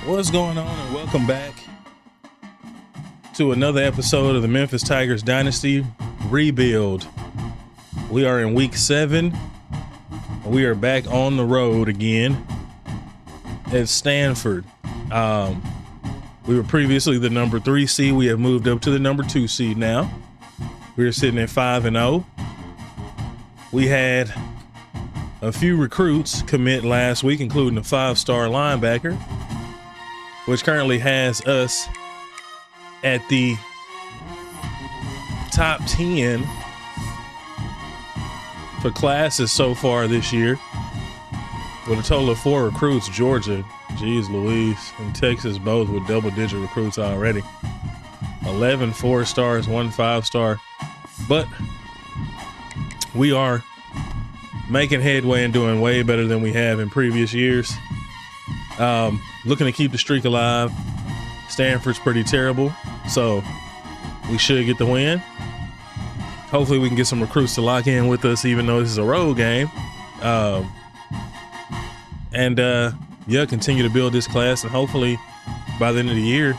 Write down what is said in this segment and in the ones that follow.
What's going on, and welcome back to another episode of the Memphis Tigers Dynasty Rebuild. We are in week 7. We are back on the road again at Stanford. We were previously the number 3 seed. We have moved up to the number 2 seed now. We're sitting at 5-0. We had a few recruits commit last week, including a 5-star linebacker, which currently has us at the top 10 for classes so far this year, with a total of 4 recruits. Georgia, geez Louise, and Texas both with double-digit recruits already. 11 4-stars, 1 5-star. But we are making headway and doing way better than we have in previous years. Looking to keep the streak alive. Stanford's pretty terrible, so we should get the win. Hopefully we can get some recruits to lock in with us, even though this is a road game. Continue to build this class, and hopefully by the end of the year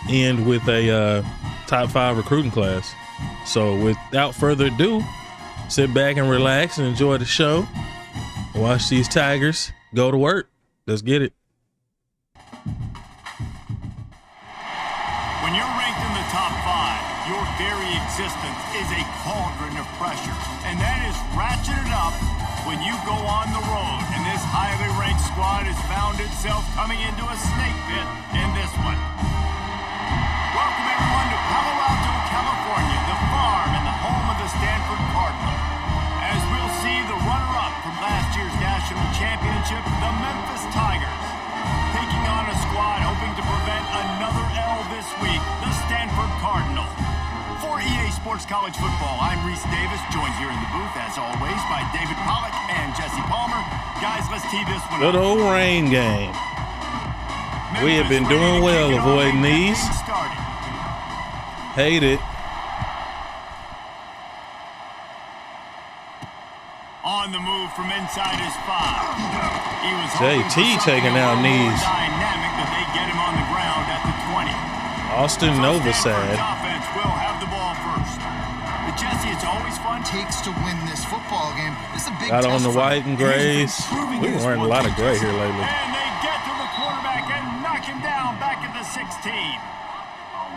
end with a top 5 recruiting class. So without further ado, sit back and relax and enjoy the show. Watch these Tigers go to work. Let's get it. When you're ranked in the top 5, your very existence is a cauldron of pressure, and that is ratcheted up when you go on the road, and this highly ranked squad has found itself coming into a snake pit in this one. Welcome everyone to Palo Alto, California, the farm and the home of the Stanford Cardinal. As we'll see the runner-up from last year's national championship, the Memphis Tigers, taking on a squad hoping to prevent another L this week, the Stanford Cardinal. For EA Sports College Football, I'm Reese Davis, joined here in the booth, as always, by David Pollack and Jesse Palmer. Guys, let's tee this one up. Good old rain game. We have been doing well avoiding these. Hate it. On the move from inside his 5. He was JT taking out knees. Dynamic that they get him on the ground at the 20. Austin Novosad. Offense will have the ball first. But Jesse, it's always fun takes to win this football game. This is a big Got on the white and grays. We've been wearing a lot of gray here lately. And they get to the quarterback and knock him down back at the 16.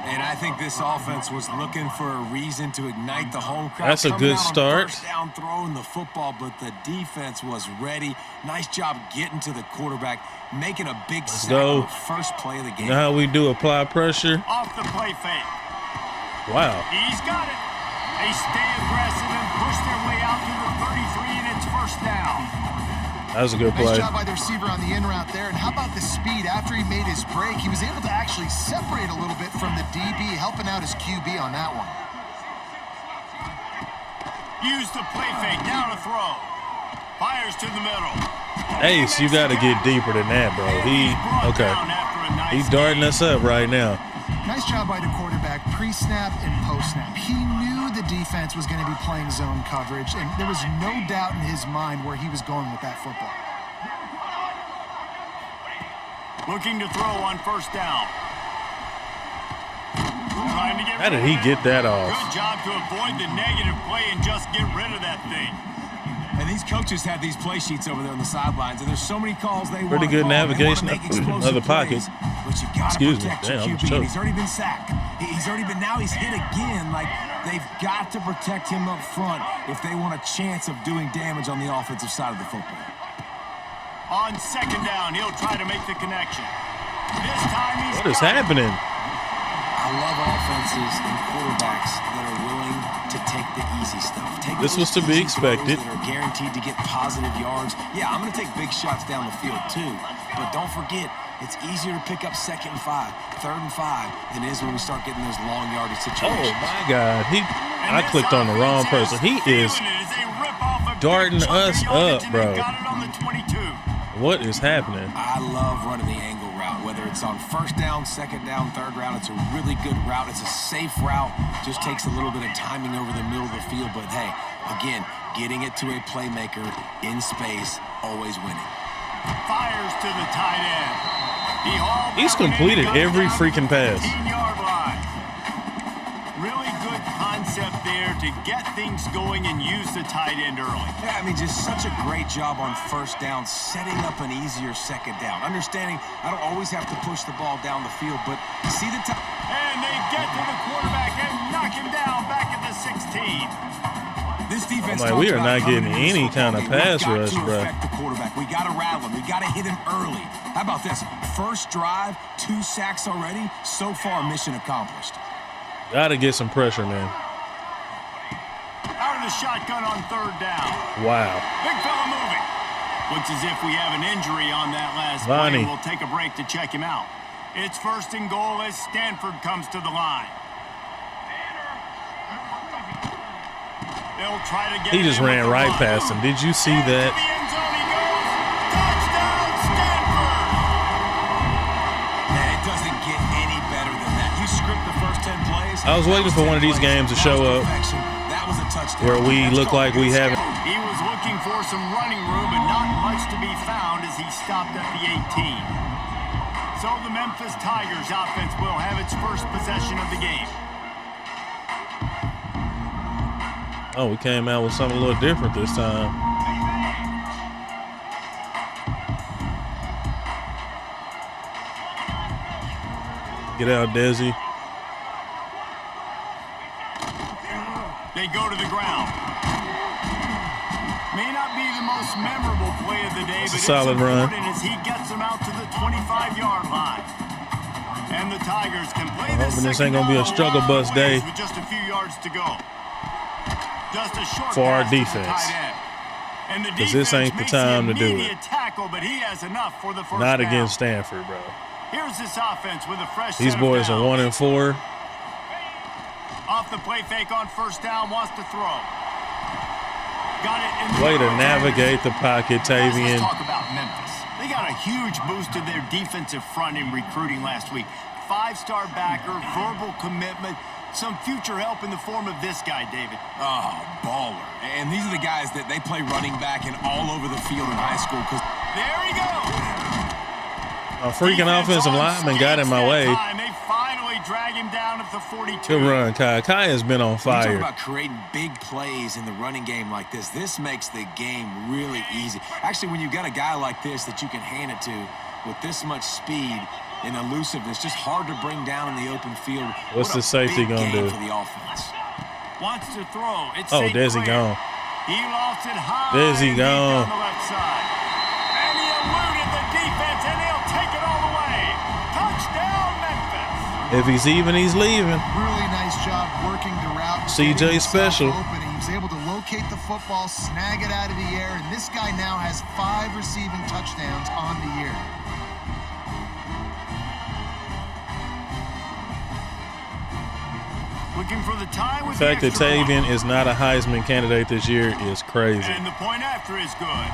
And I think this offense was looking for a reason to ignite the home crowd. That's a good start. First down, throwing the football, but the defense was ready. Nice job getting to the quarterback, making a big sack on the first play of the game. You know how we do apply pressure? Off the play fake. Wow. He's got it. They stay aggressive and push their way out to the 33, and it's first down. That was a good play. Nice job by the receiver on the in route there. And how about the speed? After he made his break, he was able to actually separate a little bit from the DB, helping out his QB on that one. Use the play fake, now to throw. Fires to the middle. Ace, you got to get deeper than that, bro. He's darting us up right now. Nice job by the quarterback, pre-snap and post-snap. He knew the defense was going to be playing zone coverage, and there was no doubt in his mind where he was going with that football. Looking to throw on first down. Trying to get How did he get that off? Good job to avoid the negative play and just get rid of that thing. And these coaches have these play sheets over there on the sidelines, and there's so many calls they want. Pretty good navigation of the pocket. But you got to protect your QB. He's already been sacked. Now he's hit again. Like, they've got to protect him up front if they want a chance of doing damage on the offensive side of the football. On second down, he'll try to make the connection. This time he's What is happening? I love offenses and quarterbacks that are willing to take the easy stuff. This was to be expected. That are guaranteed to get positive yards. Yeah, I'm going to take big shots down the field too. But don't forget, it's easier to pick up 2nd and 5, 3rd and 5 than it is when we start getting those long yardage situations. Oh my God! I clicked on the wrong person. He is darting us up, bro. What is happening? I love running the angle route, whether it's on first down, second down, third route. It's a really good route. It's a safe route. Just takes a little bit of timing over the middle of the field. But hey, again, getting it to a playmaker in space, always winning. Fires to the tight end. He's completed every freaking pass. 15-yard line. Really good concept there to get things going and use the tight end early. Yeah, I mean, just such a great job on first down, setting up an easier second down. Understanding I don't always have to push the ball down the field, but see the time. And they get to the quarterback and knock him down back at the 16. This defense, I'm like, we are not getting any kind of pass rush, bro. The quarterback. We got to rattle him. We got to hit him early. How about this? First drive, 2 sacks already. So far, mission accomplished. Got to get some pressure, man. Out of the shotgun on third down. Wow. Big fella moving. Looks as if we have an injury on that last Lonnie. play. We'll take a break to check him out. It's first and goal as Stanford comes to the line. They'll try to get He just ran right past him. Did you see that? Touchdown, Stanford! Man, it doesn't get any better than that. You script the first 10 plays. I was waiting for one of these games to show up That was a touchdown. where we look like we haven't. He was looking for some running room, but not much to be found as he stopped at the 18. So the Memphis Tigers offense will have its first possession of the game. Oh, we came out with something a little different this time. Get out, Desi. They go to the ground. May not be the most memorable play of the day, That's a but solid it's run. important as he gets them out to the 25-yard line. And the Tigers can play I'm this hoping this ain't gonna be a struggle bus day with just a few yards to go. Just a short for our pass to the defense. tight end. And the 'Cause this ain't the defense time to makes do the it. immediate tackle, but he has enough for the first Not down. against Stanford, bro. Here's this offense with a fresh These set boys of are downs. 1 and 4. Off the play fake on first down, wants to throw. Got it in the Way to yard. navigate the pocket, Guys, Tavian. let's talk about Memphis. They got a huge boost to their defensive front in recruiting last week. 5-star backer, verbal commitment, some future help in the form of this guy, David. Oh, baller. And these are the guys that they play running back and all over the field in high school. There he goes. A freaking offensive lineman got in my way. They finally drag him down at the 42. Good run, Kai. Kai has been on When you talk fire. about creating big plays in the running game like this makes the game really easy. Actually, when you've got a guy like this that you can hand it to with this much speed and elusiveness, just hard to bring down in the open field. What's What the a safety big gonna game do? for the offense. Wants to throw. It's Oh, St. Desi Clair. gone. He lofts it high. Desi and deep gone. down the left side. And he eluded the defense, and he'll take it all the way. Touchdown, Memphis. If he's even, he's leaving. Really nice job working the route. CJ getting himself special. Open. He was able to locate the football, snag it out of the air, and this guy now has 5 receiving touchdowns on the year. Looking for the tie with The fact the that extra point. Tavian is not a Heisman candidate this year is crazy. And the point after is good.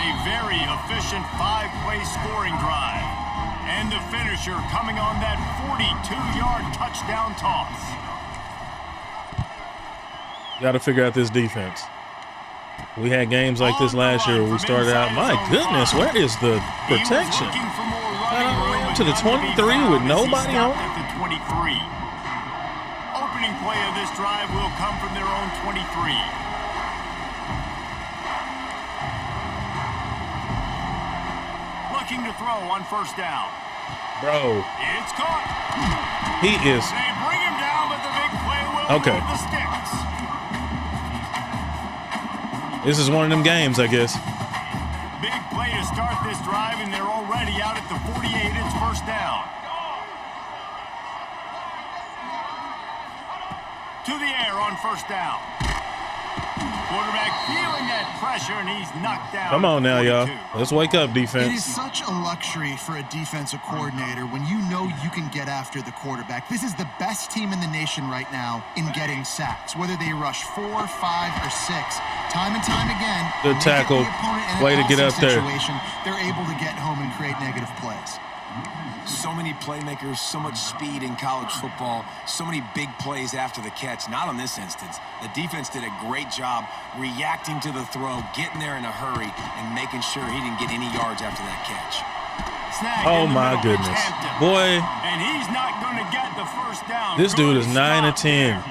A very efficient 5-play scoring drive. And the finisher coming on that 42-yard touchdown toss. Got to figure out this defense. We had games like this last year where we started out. My goodness, where is the protection? He was looking for more running room, To the but none be 23 with found as he nobody stopped on? at the 23. Opening play of this drive will come from their own 23. Looking to throw on first down. Bro, It's caught. he is. They bring him down, but the big play will Okay. move the sticks. This is one of them games, I guess. Big play to start this drive, and they're already out at the 48. It's first down. To the air on first down. Quarterback feeling that pressure, and he's knocked down. Come on now, y'all. 42. Let's wake up, It is defense. such a luxury for a defensive coordinator when you know you can get after the quarterback. This is the best team in the nation right now in getting sacks, whether they rush 4, 5, or 6. Time and time again, Good when they get tackle. the opponent in a Way to get passing up there. situation, they're able to get home and create negative plays. So many playmakers, so much speed in college football, so many big plays after the catch. Not on this instance. The defense did a great job reacting to the throw, getting there in a hurry, and making sure he didn't get any yards after that catch. snagged Oh in the my middle. goodness. It's Hampton. Boy, And he's not going to get the first down. this dude is Good 9 and stop 10. there.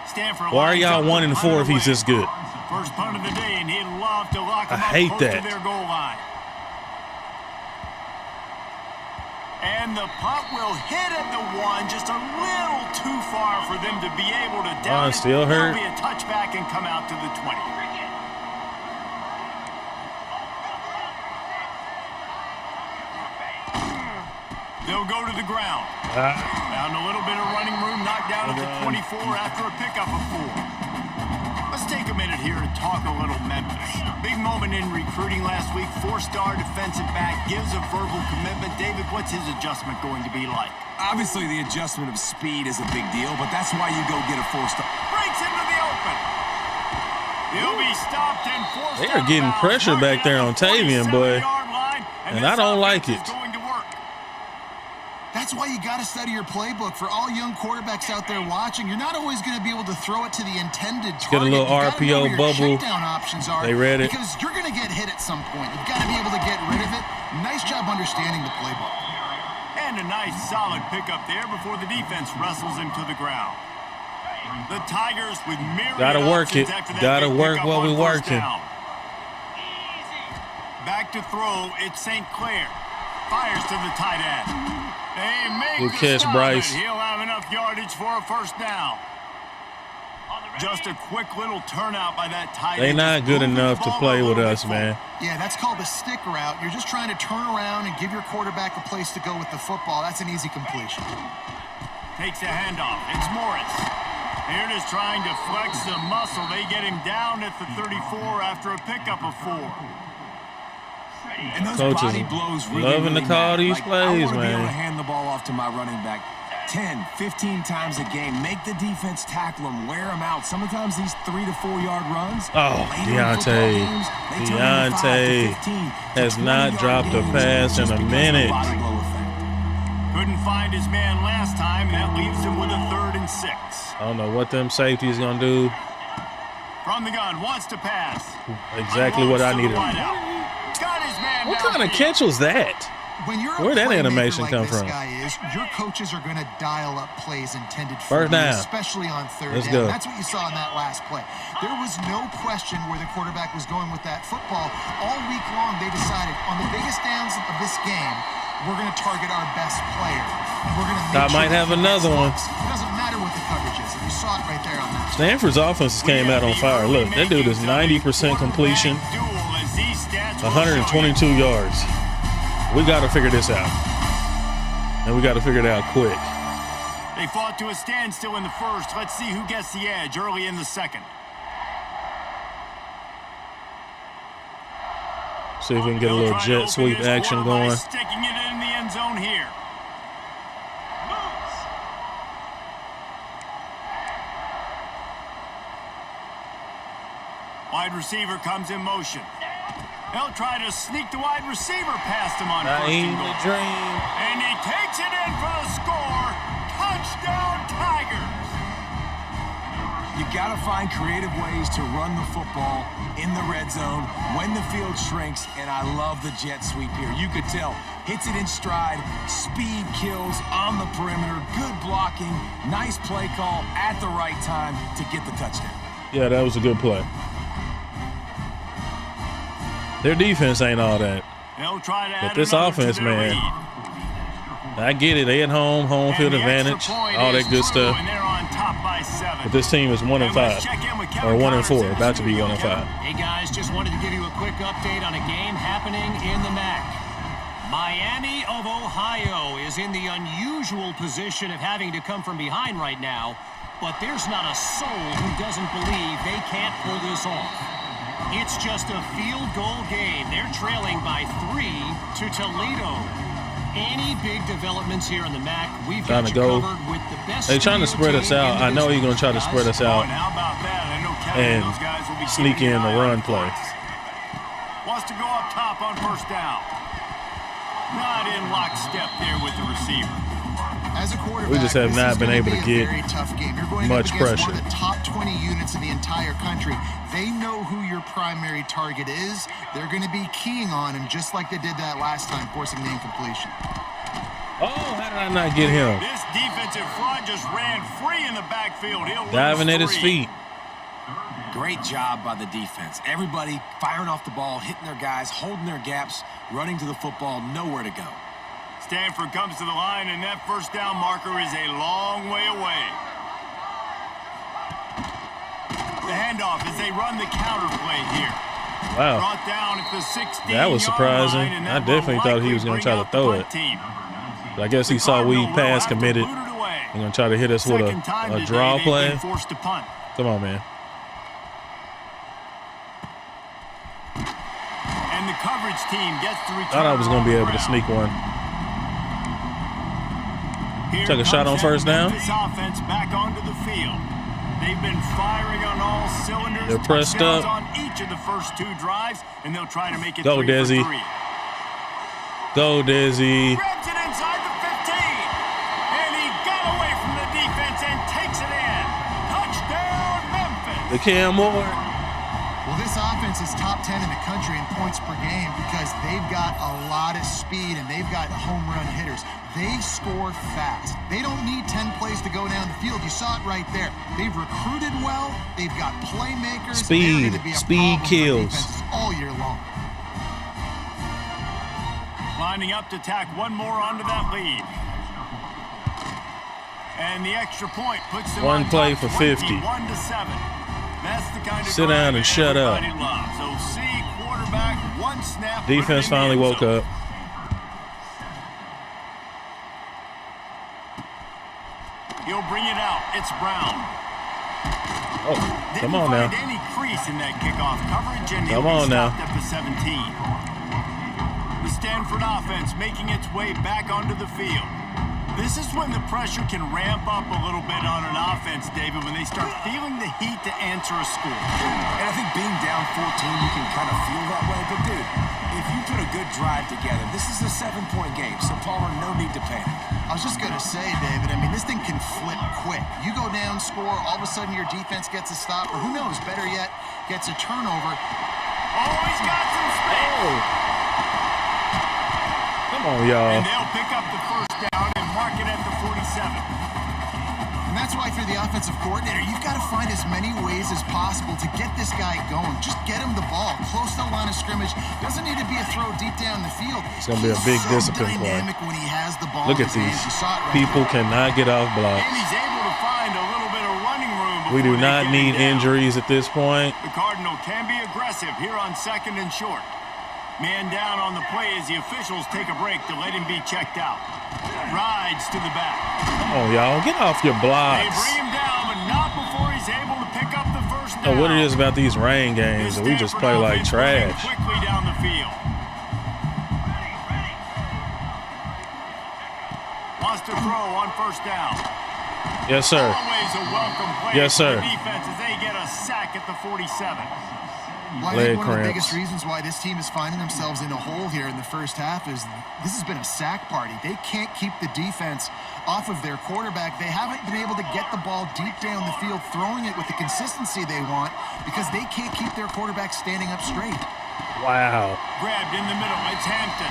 Stanford Why are lines y'all up to 1 and punt 4 it if he's away. this good? First punt of the day, and he'd love to lock him I up hate close that. to their goal line. And the punt will hit at the 1, just a little too far for them to be able to down it. Still hurt. It'll be a touchback and come out to the 20. They'll go to the ground. Found a little bit of running room, knocked down at the 24 after a pickup of 4. Let's take a minute here to talk a little Memphis. Big moment in recruiting last week. 4-star defensive back gives a verbal commitment. David, what's his adjustment going to be like? Obviously, the adjustment of speed is a big deal, but that's why you go get a 4-star. Breaks into the open. He'll be stopped and forced. They are getting pressure back there on Tavian, boy. And I don't like it. That's why you got to study your playbook. For all young quarterbacks out there watching, you're not always going to be able to throw it to the intended target. Get a little You gotta know RPO where your bubble. checkdown options are. They read it. Because you're going to get hit at some point. You've got to be able to get rid of it. Nice job understanding the playbook. And a nice solid pickup there before the defense wrestles him to the ground. The Tigers with myriad Gotta work it. options after that Gotta big work pickup while on we first working. down. Back to throw, it's St. Clair. Fires to the tight end. They make Good the catch, stop, Bryce. and he'll have enough yardage for a first down. Just a quick little turnout by that tight end. They not Just good moving the enough to ball play a with little us, bit man. Yeah, that's called a stick route. You're just trying to turn around and give your quarterback a place to go with the football. That's an easy completion. Takes a handoff. It's Morris. They're just trying to flex the muscle. They get him down at the 34 after a pickup of 4. And those Coaches body blows really, loving to really call matter. these I plays, want to be able to man. hand the ball off to my running back 10, 15 times a game. Make the defense tackle them, wear them out. Sometimes these 3 to 4 yard runs. Oh, later in football Deontay. games, they turn into 5 to Deontay 15 to has 20 not yard dropped a gains pass in just a because of the minute. body blow effect. Couldn't find his man last time, and that leaves him with a 3rd and 6. I don't know what them safeties gonna do. From the gun, wants to pass. Exactly what I needed. Got his man What kind of downfield. catch was that? When you're Where'd a that playmaker animation like come this from? guy is, your coaches are going to dial up plays intended for First you, down. especially on 3rd Let's go. down. That's what you saw in that last play. There was no question where the quarterback was going with that football. All week long, they decided on the biggest downs of this game, we're going to target our best player. We're going to. I might have another one. It doesn't matter what the coverage is. You saw it right there on that. Stanford's offense came out on fire. Look, that dude is 90% completion, 122 yards. We got to figure this out. And we got to figure it out quick. They fought to a standstill in the first. Let's see who gets the edge early in the second. See if we can get a They'll little try to jet open sweep this action quarter by going. Sticking it in the end zone here. Wide receiver comes in motion. They'll try to sneak the wide receiver past him on first and Naeem goal. the Dream. And he takes it in for the score. Touchdown, Tigers. You got to find creative ways to run the football in the red zone when the field shrinks, and I love the jet sweep here. You could tell. Hits it in stride, speed kills on the perimeter, good blocking, nice play call at the right time to get the touchdown. Yeah, that was a good play. Their defense ain't all that. They'll try to add this another to offense, their man, lead. I get it. They at home field And the extra advantage, point all is that good true, stuff. and they're on top by 7. But this team is 1 and 5, or 1 and 4, about to be 1 and 5. Hey guys, just wanted to give you a quick update on a game happening in the MAC. Miami of Ohio is in the unusual position of having to come from behind right now, but there's not a soul who doesn't believe they can't pull this off. It's just a field goal game. They're trailing by 3 to Toledo. Any big developments here in the MAC, we've got you covered with the best. They trying to spread us out. I know you're going to try to spread us out And how about that? I know Kevin and those guys will be sneak keeping in an the eye run on play. points. Wants to go up top on first down. Not in lockstep there with the receiver. As a quarterback, We just have this not is been gonna able be to a get very tough game. You're going much up against pressure. one of the top 20 units in the entire country. They know who your primary target is. They're going to be keying on him just like they did that last time, forcing the incompletion. Oh, how did I not get him? This defensive front just ran free in the backfield. He'll Diving lose at his 3. feet. Great job by the defense. Everybody firing off the ball, hitting their guys, holding their gaps, running to the football, nowhere to go. Stanford comes to the line, and that first down marker is a long way away. The handoff as they run the counter play here. Wow. Brought down at the 16-yard That was surprising. line, and I that definitely will thought he likely was going to bring try to out the throw punt it. team. But I guess he The saw we Cardinal will pass have to committed. boot it away. He's going to try to hit us with Second time a today draw they've play. been forced to punt. Come on, man. And the coverage team gets the return. Thought I was going to be able to around. sneak one. Here Took a shot comes on that first down. Memphis offense back onto the field. They've been firing on all cylinders. They're pressed Touchdowns up. on each of the first 2 drives, and they'll try to make it Go, 3 for Desi. 3. Go, Dizzy. Grabs it inside the 15, and he got away from the defense and takes it in. Touchdown, Memphis. The Cam Moore. Well, this offense is top 10 in the country in points per game because they've got a lot of speed and they've got home run hitters. They score fast. They don't need 10 plays to go down the field. You saw it right there. They've recruited well. They've got playmakers. Speed. They're gonna be a Speed problem for kills. defenses all year long. Lining up to tack one more onto that lead. And the extra point puts them One on play top for 50. 21-7. That's the kind of Sit down and shut up. everybody loves. So see quarterback, one snap. put it Defense in the finally end woke zone. up. He'll bring it out. It's Brown. Oh, Didn't come on now. find any crease in that kickoff coverage, and Come he'll on be now. stopped at the 17. The Stanford offense making its way back onto the field. This is when the pressure can ramp up a little bit on an offense, David, when they start feeling the heat to answer a score. And I think being down 14, you can kind of feel that way. But, dude, if you put a good drive together, this is a 7-point game. So, Palmer, no need to panic. I was just going to say, David, I mean, this thing can flip quick. You go down, score, all of a sudden your defense gets a stop, or who knows, better yet, gets a turnover. Oh, he's got some space. Oh. Come on, y'all. And they'll pick up the first down and mark it at the 47. And that's why for the offensive coordinator, you've got to find as many ways as possible to get this guy going. Just get him the ball close to the line of scrimmage. Doesn't need to be a throw deep down the field. It's going to be a big discipline play. Dynamic when he has the ball. Look in at his these. hands. You saw it right People there. cannot get off blocks. And he's able to find a little bit of running room. We do before they not get need him down. injuries at this point. The Cardinal can be aggressive here on 2nd and short. Man down on the play as the officials take a break to let him be checked out. Rides to the back. Come on, y'all. Get off your They blocks. bring him down, but not before he's able to pick up the first I down. know what it is about these rain games that we just play like trash. Quickly down the field. Wants to throw on first down. Yes, sir. Always a welcome play Yes, for sir. the defense as they get a sack at the 47. Well, I Leg think one of the cramps. biggest reasons why this team is finding themselves in a hole here in the first half is this has been a sack party. They can't keep the defense off of their quarterback. They haven't been able to get the ball deep down the field, throwing it with the consistency they want because they can't keep their quarterback standing up straight. Wow. Grabbed in the middle. It's Hampton.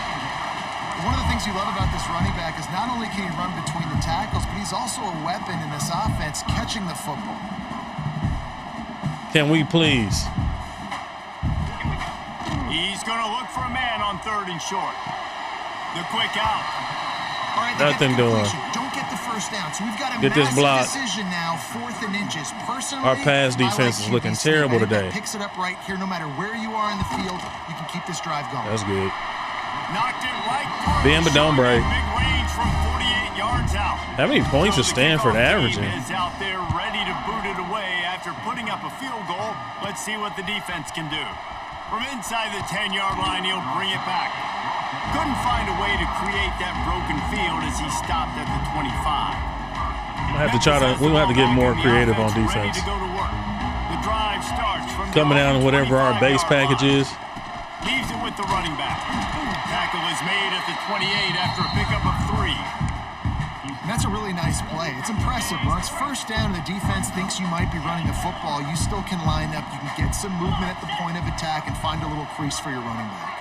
One of the things you love about this running back is not only can he run between the tackles, but he's also a weapon in this offense catching the football. Can we please? He's going to look for a man on 3rd and short. The quick out. All right, they Nothing get the doing. completion. Don't get the first down. So we've got a Get this massive block. decision now, 4th and inches. Personally, Our pass I defense is like looking QB terrible I think that today. Picks it up right here. No matter where you are in the field, you can keep this drive going. That's good. Knocked it right through. Ben, but don't break. Big range from 48 yards out. How many points So is the Stanford kickoff averaging? team is out there ready to boot it away after putting up a field goal. Let's see what the defense can do. From inside the 10-yard line, he'll bring it back. Couldn't find a way to create that broken field as he stopped at the 25. I have to try to. We're gonna have to get more creative on defense. Ready to go to work. The drive starts from Coming the out on whatever our base 25-yard package line. is. Leaves it with the running back. Tackle is made at the 28 after a pickup of 3. And that's a really nice play. It's impressive. When it's first down and the defense thinks you might be running the football, you still can line up. You can get some movement at the point of attack and find a little crease for your running back.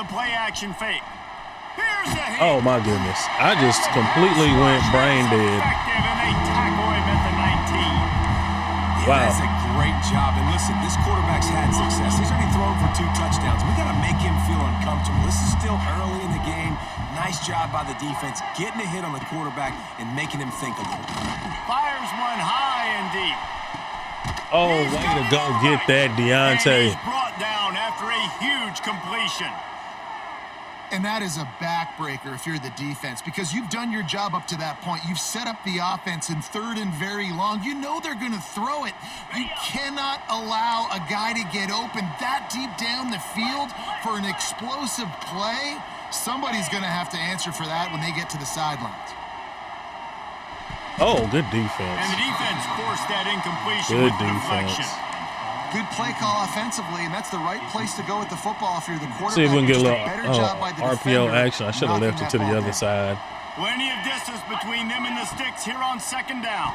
The play action fake. Here's a hit. Oh my goodness. I just completely went brain dead. Effective, and they tackle him at the 19. Yeah, Wow. that's a great job. And listen, this quarterback's had success. He's already thrown for 2 touchdowns. We got to make him feel uncomfortable. This is still early in the game. Nice job by the defense, getting a hit on the quarterback and making him think a little bit. Fires one high and deep. Oh, way to go get that, And Deontay. he's brought down after a huge completion. And that is a backbreaker if you're the defense, because you've done your job up to that point. You've set up the offense in 3rd and very long. You know they're going to throw it. You cannot allow a guy to get open that deep down the field for an explosive play. Somebody's going to have to answer for that when they get to the sidelines. Oh, good And defense. the defense forced that incompletion Good with the deflection. defense. Good play call offensively, and that's the right place to go with the football if you're the quarterback. See if we can get a Just little better job by the RPO defender action. I should have left it to knocking the that other ball down. side. Plenty of distance between them and the sticks here on 2nd down.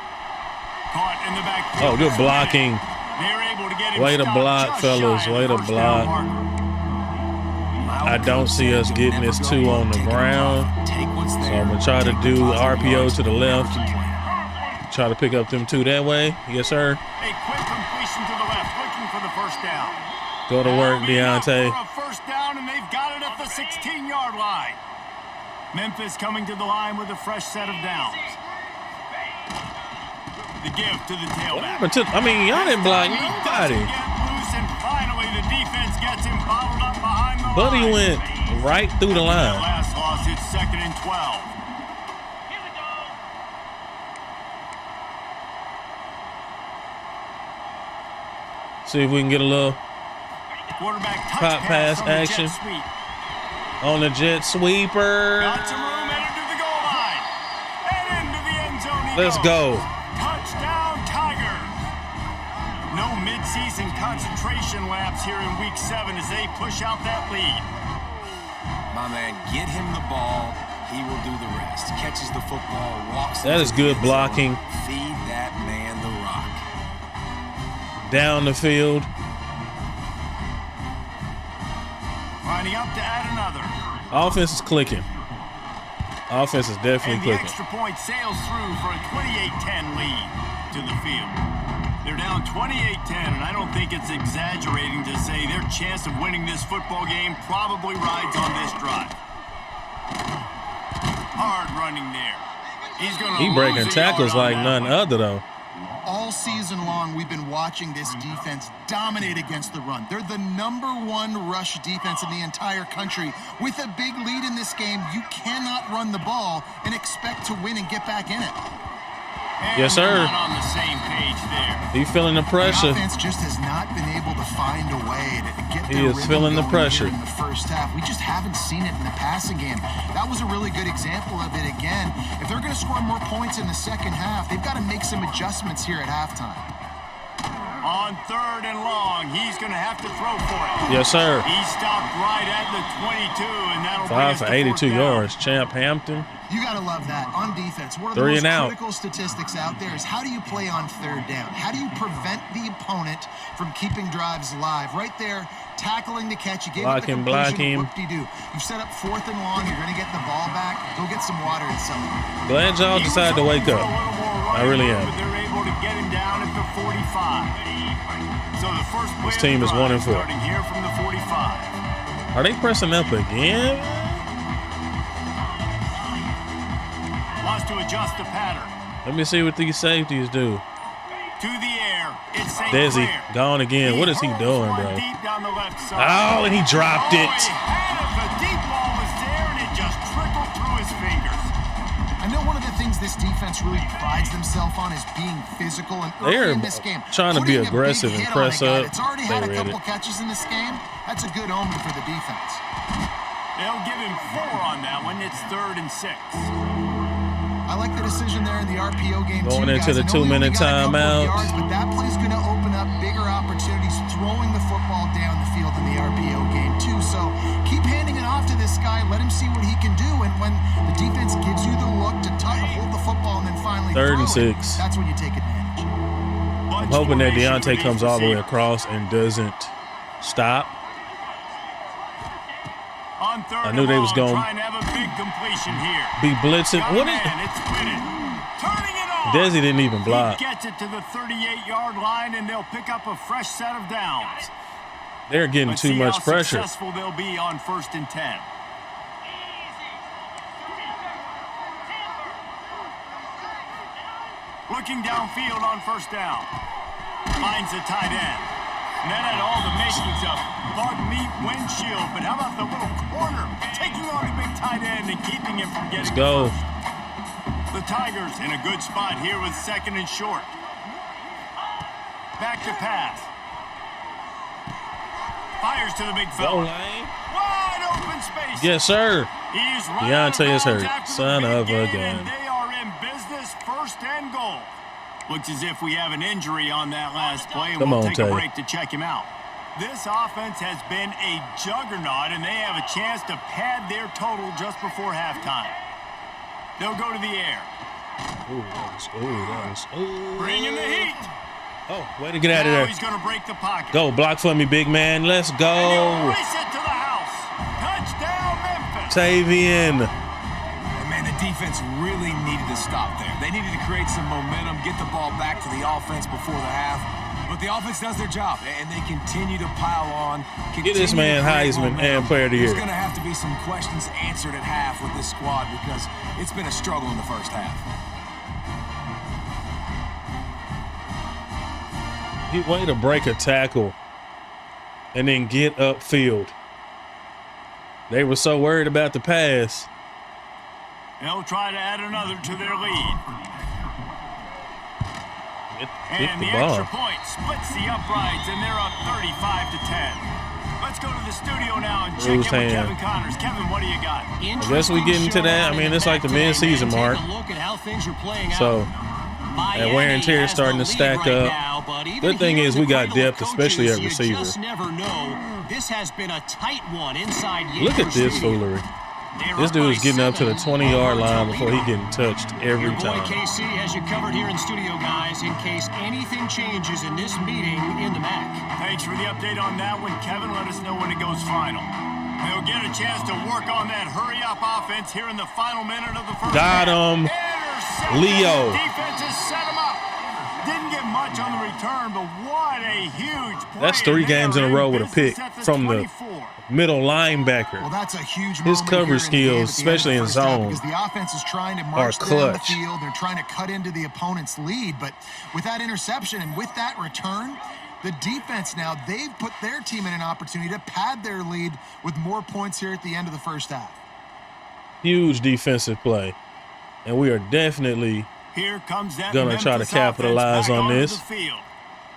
Caught in the backfield. Oh, good blocking. They're able to get him Way to stopped block, just fellas. shy of Way the to first down block. marker. I don't see us getting this 2 on the ground. So I'm going to try to do RPO to the left. Try to pick up them 2 that way. Yes, sir. A quick completion to the left, looking for the first down. Go to work, That'll be enough Deontay. for a first down, and they've got it at the 16-yard line. Memphis coming to the line with a fresh set of downs. The gift to the What tailback. happened to, I mean, y'all didn't block He nobody. doesn't get loose, and finally the defense gets him bottled up behind the Buddy line. went right through the That line. last loss, it's 2nd and 12. See if we can get a little Quarterback touch Pop pass on the jet action. sweep. on the jet sweeper. Got some room, headed to the goal line. And into the end zone he Let's goes. go. Touchdown, Tigers. No midseason concentration laps here in Week 7 as they push out that lead. My man, get him the ball. He will do the rest. Catches the football, walks. That into is the good end zone. blocking. Feed that man the rock. Down the field. Lining up to add another. Offense is clicking. Offense is definitely And the clicking. extra point sails through for a 28-10 lead to the field. They're down 28-10, and I don't think it's exaggerating to say their chance of winning this football game probably rides on this drive. Hard running there. He's going to He breaking lose a yard tackles on like that none one. other though. All season long, we've been watching this defense dominate against the run. They're the #1 rush defense in the entire country. With a big lead in this game, you cannot run the ball and expect to win and get back in it. And Yes, sir. they're not on the same page there. He feeling the The pressure. offense just has not been able to find a way to get He their is rhythm feeling the going pressure. here in the first half. We just haven't seen it in the passing game. That was a really good example of it again. If they're going to score more points in the second half, they've got to make some adjustments here at halftime. On 3rd and long, he's going to have to throw for it. Yes, sir. He stopped right at the 22, and that'll bring 5 us for to 82 4th down. yards. Champ Hampton. You got to love that. On defense, one of the 3 most and out. critical statistics out there is how do you play on 3rd down? How do you prevent the opponent from keeping drives live? Right there, tackling the catch. You gave Block it the him, completion. block him. Whoop-de-doo. You've set up 4th and long. You're going to get the ball back. Go get some water and celebrate. Glad y'all decided to wake up. I really am. But they're able to get him down at the 45. So the first play This of team the is drive 1 and 4. starting here from the 45. Are they pressing up again? Wants to adjust the pattern. Let me see what these safeties do. To the air. It's St. Desi Clair. gone again. What is he hurls doing, one bro? deep down the left side. Oh, and he dropped Oh, it. he had it. The deep ball was there, and it just trickled through his fingers. I know one of the things this defense really prides themselves on is being physical. And They're early in this game, trying to be putting a big aggressive and hit press on a guy up. that's already They had a read couple it. catches in this game. That's a good omen for the defense. They'll give him 4 on that one. It's 3rd and 6. I like the decision there in the RPO game. Going too, into guys. the I know we only 2-minute got a couple of timeout. yards, but that play's going to open up bigger opportunities throwing the football down the field in the RPO game too. So keep handing it off to this guy guy, let him see what he can do. And when the defense gives you the look to hold the football and then finally Third throw and 6. that's when you take advantage. I'm hoping that Deontay comes all the way across and doesn't stop. On third I knew they was going to have a big completion here. Be blitzing. What is it's winning. Turning it on. Desi didn't even block. He gets it to the 38-yard line, and they'll pick up a fresh set of downs. They're getting too much pressure. Successful they'll be on 1st and 10. Looking downfield on 1st down. Finds the tight end. And that had all the makings of bug meat windshield. But how about the little corner taking on the big tight end and keeping him from getting Let's go. The Tigers in a good spot here with 2nd and short. Back to pass. Fires to the big fella. Wide open space. Yes, sir. He's Deontay is hurt. Son of a gun. They are in business, 1st and goal. Looks as if we have an injury on that last play, and we'll take a break to check him out. This offense has been a juggernaut, and they have a chance to pad their total just before halftime. They'll go to the air. Bringing the heat. Oh, way to get out of there. He's going to break the pocket. Go, block for me, big man. Let's go. Race it to the house. Touchdown, Memphis. Tavian. Man, the defense really needed to stop there. They needed to create some momentum, get the ball back to the offense before the half. But the offense does their job, and they continue to pile on. Get this man Heisman and Player of the Year. There's going to have to be some questions answered at half with this squad because it's been a struggle in the first half. Way to break a tackle and then get upfield. They were so worried about the pass. They'll try to add another to their lead. And the extra point splits the uprights, and they're up 35-10. Let's go to the studio now and check in with Kevin Connors. Kevin, what do you got? I guess we get into that. I mean, it's like the mid-season mark. So that wear and tear is starting to stack up. Good thing is we got depth, especially at receiver. This has been a tight one inside. Look at this foolery. This dude is getting up to the 20-yard line before he getting touched every time. KC has you covered here in studio, guys, in case anything changes in this meeting in the MAC. Thanks for the update on that one, Kevin. Let us know when it goes final. They'll get a chance to work on that hurry-up offense here in the final minute of the first Got him. Leo. Defense has set him up. Didn't get much on the return, but what a huge play. That's 3 games in a row with a pick from the middle linebacker. Well, that's a huge His coverage skills, especially in zone, because the offense is trying to march down the field. They're trying to cut into the opponent's lead, but with that interception and with that return, the defense now, they've put their team in an opportunity to pad their lead with more points here at the end of the first half. Huge defensive play, and we are definitely gonna try to capitalize on this.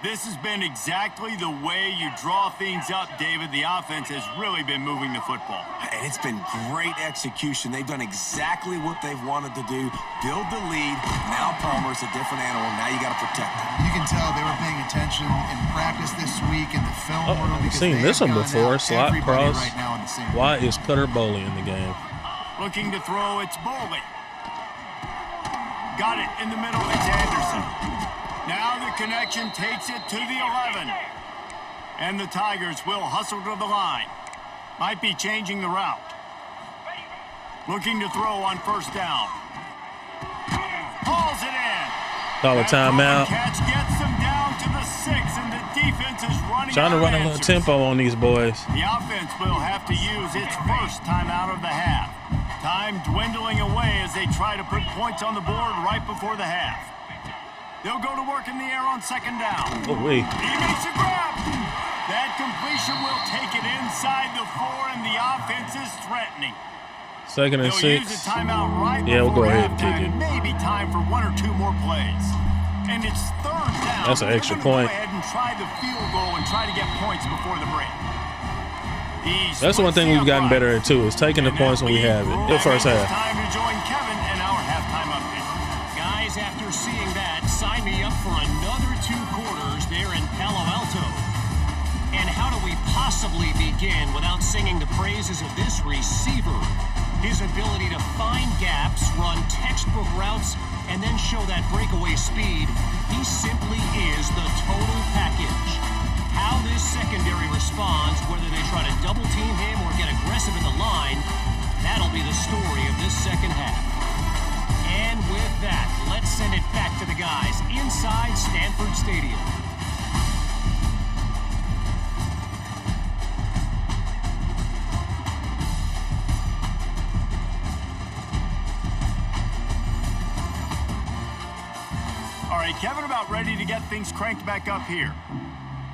This has been exactly the way you draw things up, David. The offense has really been moving the football. And it's been great execution. They've done exactly what they've wanted to do. Build the lead. Now Palmer's a different animal. Now you got to protect them. You can tell they were paying attention in practice this week in the film room. I've seen this one before. Slot cross. Why is Cutter Boley in the game? Looking to throw, it's Boley. Got it in the middle. It's Anderson. Now the connection takes it to the 11. And the Tigers will hustle to the line. Might be changing the route. Looking to throw on first down. Hauls it in. Call a timeout. Catch gets them down to the 6, and the defense is running. Trying to run a little tempo on these boys. The offense will have to use its first timeout of the half. Time dwindling away as they try to put points on the board right before the half. They'll go to work in the air on second down. Oh, wait. He makes a grab. That completion will take it inside the 4, and the offense is threatening. Second and 6. Use a timeout right we'll go ahead and kick it. Maybe time for 1 or 2 more plays. And it's third down. That's an extra point. Go ahead and try the field goal and try to get points before the break. That's one thing we've gotten better at, too, is taking the points when we have it. The first half. Time to join Kevin and our halftime update. Guys, after seeing that, sign me up for another 2 quarters there in Palo Alto. And how do we possibly possibly begin without singing the praises of this receiver. His ability to find gaps, run textbook routes, and then show that breakaway speed, he simply is the total package. How this secondary responds, whether they try to double team him or get aggressive in the line, that'll be the story of this second half. And with that, let's send it back to the guys inside Stanford Stadium. All right, Kevin, about ready to get things cranked back up here.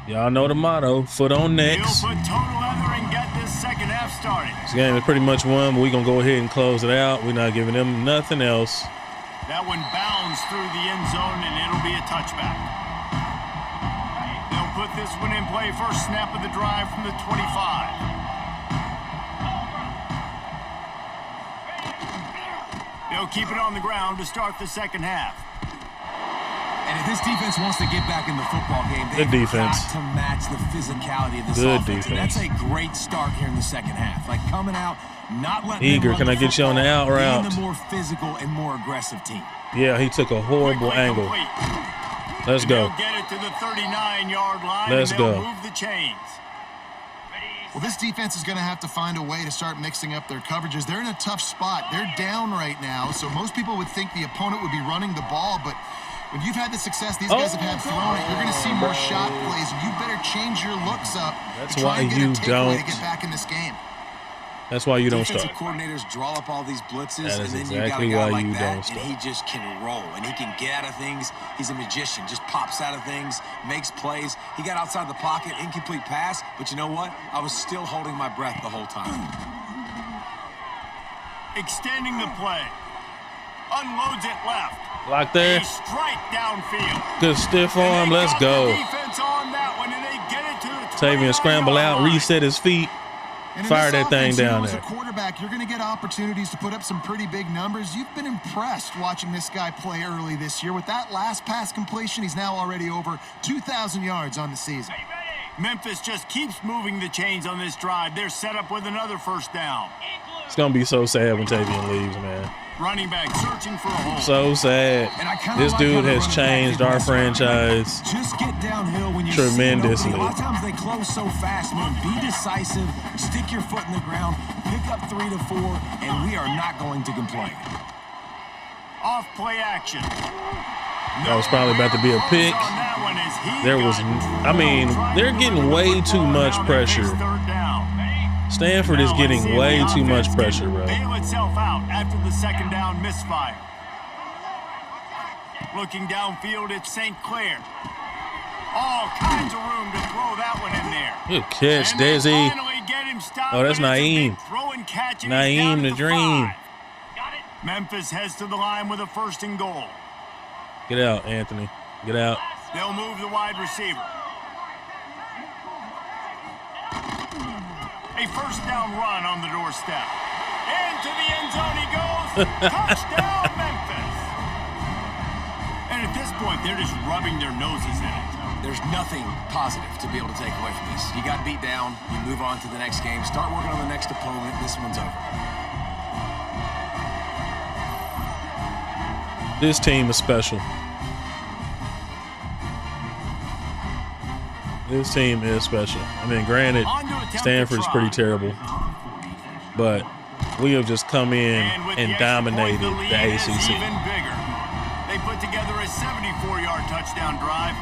Y'all know the motto, foot on necks. He'll put total leather and get this second half started. This game is pretty much won, but we're going to go ahead and close it out. We're not giving them nothing else. That one bounds through the end zone, and it'll be a touchback. They'll put this one in play. First snap of the drive from the 25. They'll keep it on the ground to start the second half. And if this defense wants to get back in the football game, they've got to match the physicality of this offense. And that's a great start here in the second half. Like coming out, not letting Eager, can I get you on the out route? Being the more physical and more aggressive team. Yeah, he took a horrible angle. Let's go. They'll get it to the 39-yard line. Let's and they'll go. Move the chains. Well, this defense is going to have to find a way to start mixing up their coverages. They're in a tough spot. They're down right now, so most people would think the opponent would be running the ball, but when you've had the success these guys have had throwing it, you're going to see more shot plays. You better change your looks up. That's and try why and get you a takeaway don't. to get back in this game. That's why you don't Defensive start. coordinators draw up all these blitzes, That is and then exactly you got a guy why like you that, don't start. and he just can roll, and he can get out of things. He's a magician, just pops out of things, makes plays. He got outside the pocket, incomplete pass, but you know what? I was still holding my breath the whole time. Extending the play. Unloads it left. Lock there. A strike downfield. Good stiff arm. Let's go. Defense on that one, and they get it to the Tavian scramble out, reset his feet. And in Fire this that thing offense, you know, down as there. a quarterback, you're going to get opportunities to put up some pretty big numbers. You've been impressed watching this guy play early this year. With that last pass completion, he's now already over 2,000 yards on the season. Memphis just keeps moving the chains on this drive. They're set up with another first down. It's going to be so sad when Tavian leaves, man. Running back searching for a hole. So sad. This dude has changed our franchise Just get downhill when you're tremendously. A lot of times they close so fast, man. Be decisive, stick your foot in the ground, pick up 3 to 4, and we are not going to complain. Off play action. That was probably about to be a pick. There was, I mean, they're getting way too much pressure. Stanford is getting way too much pressure, bro. Bail itself out after the second down misfire. Looking downfield at St. Clair. All kinds of room to throw that one in there. Good catch, Desi. Oh, that's Naeem. Naeem the Dream. Memphis heads to the line with a 1st and goal. Get out, Anthony. Get out. They'll move the wide receiver. A 1st down run on the doorstep. Into the end zone he goes. Touchdown, Memphis. And at this point, they're just rubbing their noses in it. There's nothing positive to be able to take away from this. You got beat down, you move on to the next game, start working on the next opponent. This one's over. This team is special. This team is special. I mean, granted, Stanford's pretty terrible, but we have just come in and dominated the ACC. Even bigger. They put together a 74-yard touchdown drive.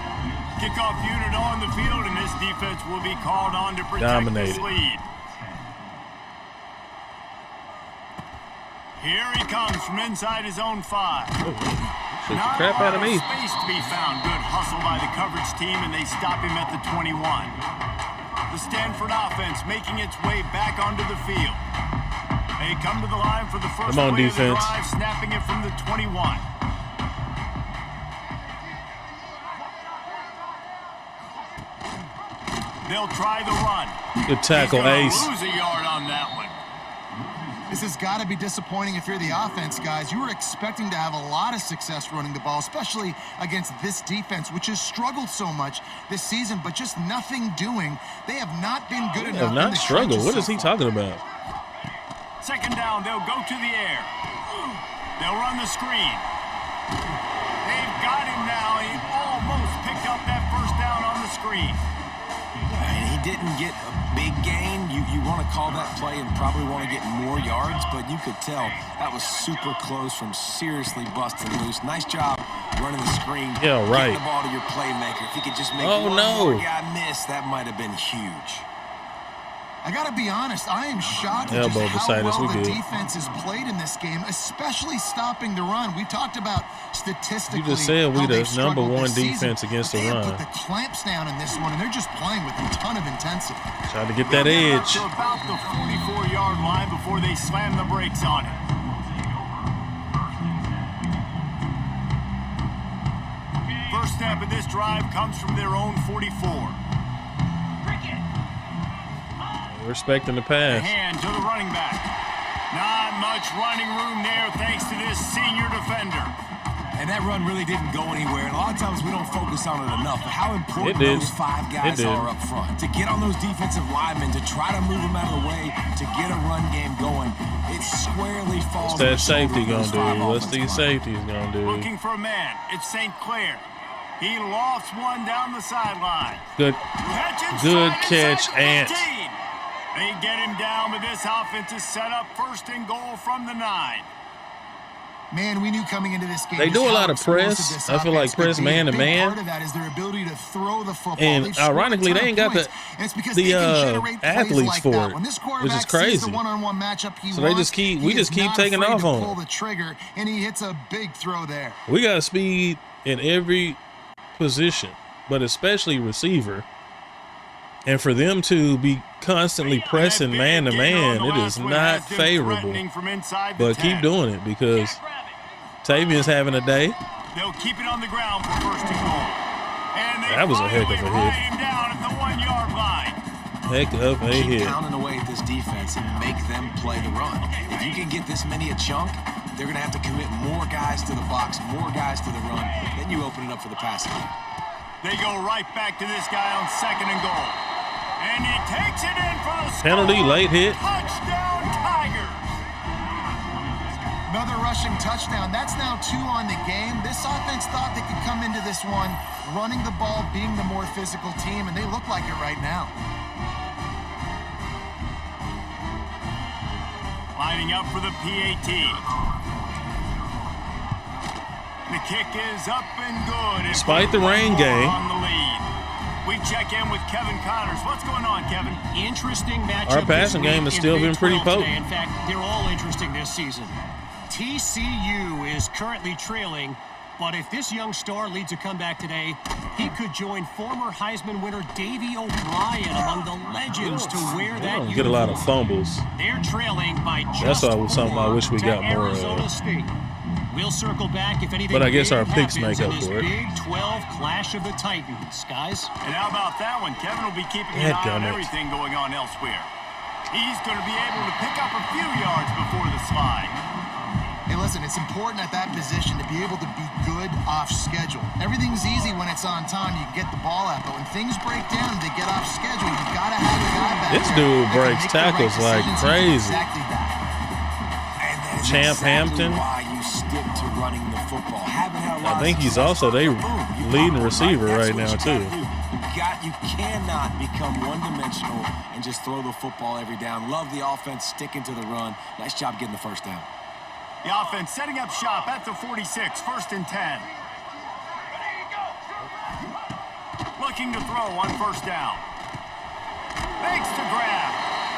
Kickoff unit on the field, and this defense will be called on to protect this lead. Here he comes from inside his own 5. Shoot the crap out of me. Space to be found. Good hustle by the coverage team, and they stop him at the 21. The Stanford offense making its way back onto the field. They come to the line for the first play of the drive, snapping it from the 21. They'll try the run. Good tackle, Ace. Lose a yard on that one. This has got to be disappointing if you're the offense, guys. You were expecting to have a lot of success running the ball, especially against this defense, which has struggled so much this season, but just nothing doing. They have not been good enough. Have not struggled. What is he talking about? Second down, they'll go to the air. They'll run the screen. They've got him now. He almost picked up that first down on the screen. And he didn't get a big gain. You want to call that play and probably want to get more yards, but you could tell that was super close from seriously busting loose. Nice job running the screen. Yeah, right. Getting the ball to your playmaker. If he could just make one more guy miss, that might have been huge. I got to be honest, I am shocked at Elbow just how beside us, well we the good. defense has played in this game, especially stopping the run. We talked about statistically. You just said we how the they've number struggled one this season. defense against the They have run. put the clamps down in this one, and they're just playing with a ton of intensity. Trying to get that They'll get up edge. to about the 44-yard line before they slam the brakes on it. First step of this drive comes from their own 44. Respecting the The pass. hand to the running back. Not much running room there thanks to this senior defender. And that run really didn't go anywhere. And a lot of times we don't focus on it enough. But how important It did. those five guys It did. are up front. To get on those defensive linemen, to try to move them out of the way, to get a run game going, it squarely falls What's that on the shoulder safety of gonna those five do? What's offensive these linemen. safeties gonna do? Looking for a man. It's St. Clair. He lofts one down the sideline. Good. Good catch, Ant. They get him down, but this offense is set up first and goal from the 9. Man, we knew coming into this game. They do just a lot how of press. explosive this I feel like offense could press be. man A to big man. Part of that is their ability to throw the football. And They've scored a ironically, ton they of ain't got points, the- and it's because the, they can generate plays athletes like for that. it, When this which is quarterback sees crazy. the one-on-one matchup he So they wants, just keep- he we just is keep not taking afraid off to on pull him. the trigger, and he hits a big throw there. We got speed in every position, but especially receiver. And for them to be constantly pressing man to man, it is not favorable. But keep doing it because Tavion's having a day. They'll keep it on the ground for first and goal. And they That was a heck of a finally hit. ride him down at the 1-yard line. Heck of a Keep hit. pounding away at this defense and make them play the run. If you can get this many a chunk, they're going to have to commit more guys to the box, more guys to the run. Then you open it up for the passing game. They go right back to this guy on second and goal. And he takes it in for the score. Penalty, late hit. Touchdown, Tigers. Another rushing touchdown. That's now 2 on the game. This offense thought they could come into this one running the ball, being the more physical team, and they look like it right now. Lining up for the PAT. The kick is up and good. Despite the rain game. On the lead. We check in with Kevin Connors. What's going on, Kevin? Interesting matchup. Our passing this game week has in still Big been pretty 12 today. potent. In fact, they're all interesting this season. TCU is currently trailing, but if this young star leads a comeback today, he could join former Heisman winner Davey O'Brien among the legends to wear We that don't get a lot of uniform. fumbles. They're trailing by That's just something I 4 wish we to got more of. Arizona State. We'll circle back if anything But I guess big our picks happens make in up this for it. Big 12 clash of the Titans, guys. And how about that one? Kevin will be keeping an eye on Dadgummit. everything going on elsewhere. He's going to be able to pick up a few yards before the slide. Hey, listen, it's important at that position to be able to be good off schedule. Everything's easy when it's on time. You can get the ball out, but when things break down, they get off schedule. You've got to have a guy back This there dude that can breaks make the right tackles like decisions. He did crazy. Exactly that. And that is Champ exactly Hampton. why you stick to running the football. Haven't had a lot I think of he's success. also they Boom, you leading pop it receiver That's right what now you too. gotta do. You cannot become one-dimensional and just throw the football every down. Love the offense, sticking to the run. Nice job getting the first down. The offense setting up shop at the 46, first and 10. Looking to throw on first down. Makes the grab.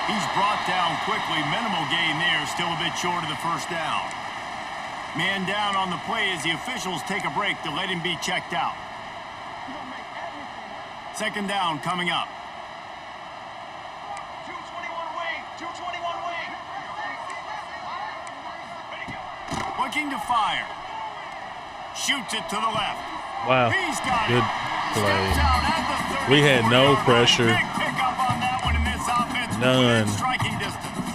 He's brought down quickly. Minimal gain there, still a bit short of the first down. Man down on the play as the officials take a break to let him be checked out. Second down coming up. 221 wing, 221 wing. Looking to fire. Shoots it to the left. Wow. He's got Good it. play. Steps out at the We had no 34-yard line. pressure. Big pickup on that one in this offense. None. Within striking distance.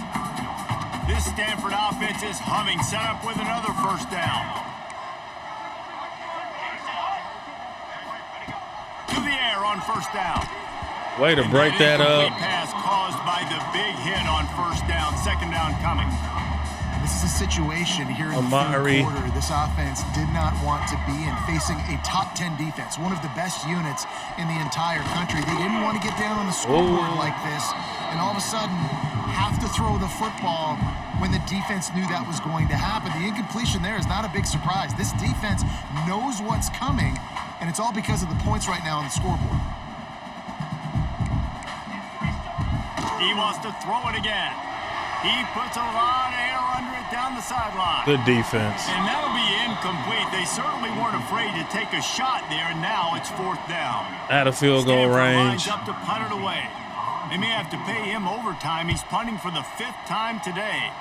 This Stanford offense is humming, set up with another first down. To the air on first down. Way to break that up. Pass caused by the big hit on first down. Second down coming. This is a situation here in the third quarter this offense did not want to be in, facing a top 10 defense, one of the best units in the entire country. They didn't want to get down on the scoreboard like this and all of a sudden have to throw the football when the defense knew that was going to happen. The incompletion there is not a big surprise. This defense knows what's coming, and it's all because of the points right now on the scoreboard. He wants to throw it again. He puts a lot of air under it down the sideline. Good defense. And that'll be incomplete. They certainly weren't afraid to take a shot there, and now it's fourth down. Out of field goal range. Lines up to punt it away. They may have to pay him overtime. He's punting for the 5th time today.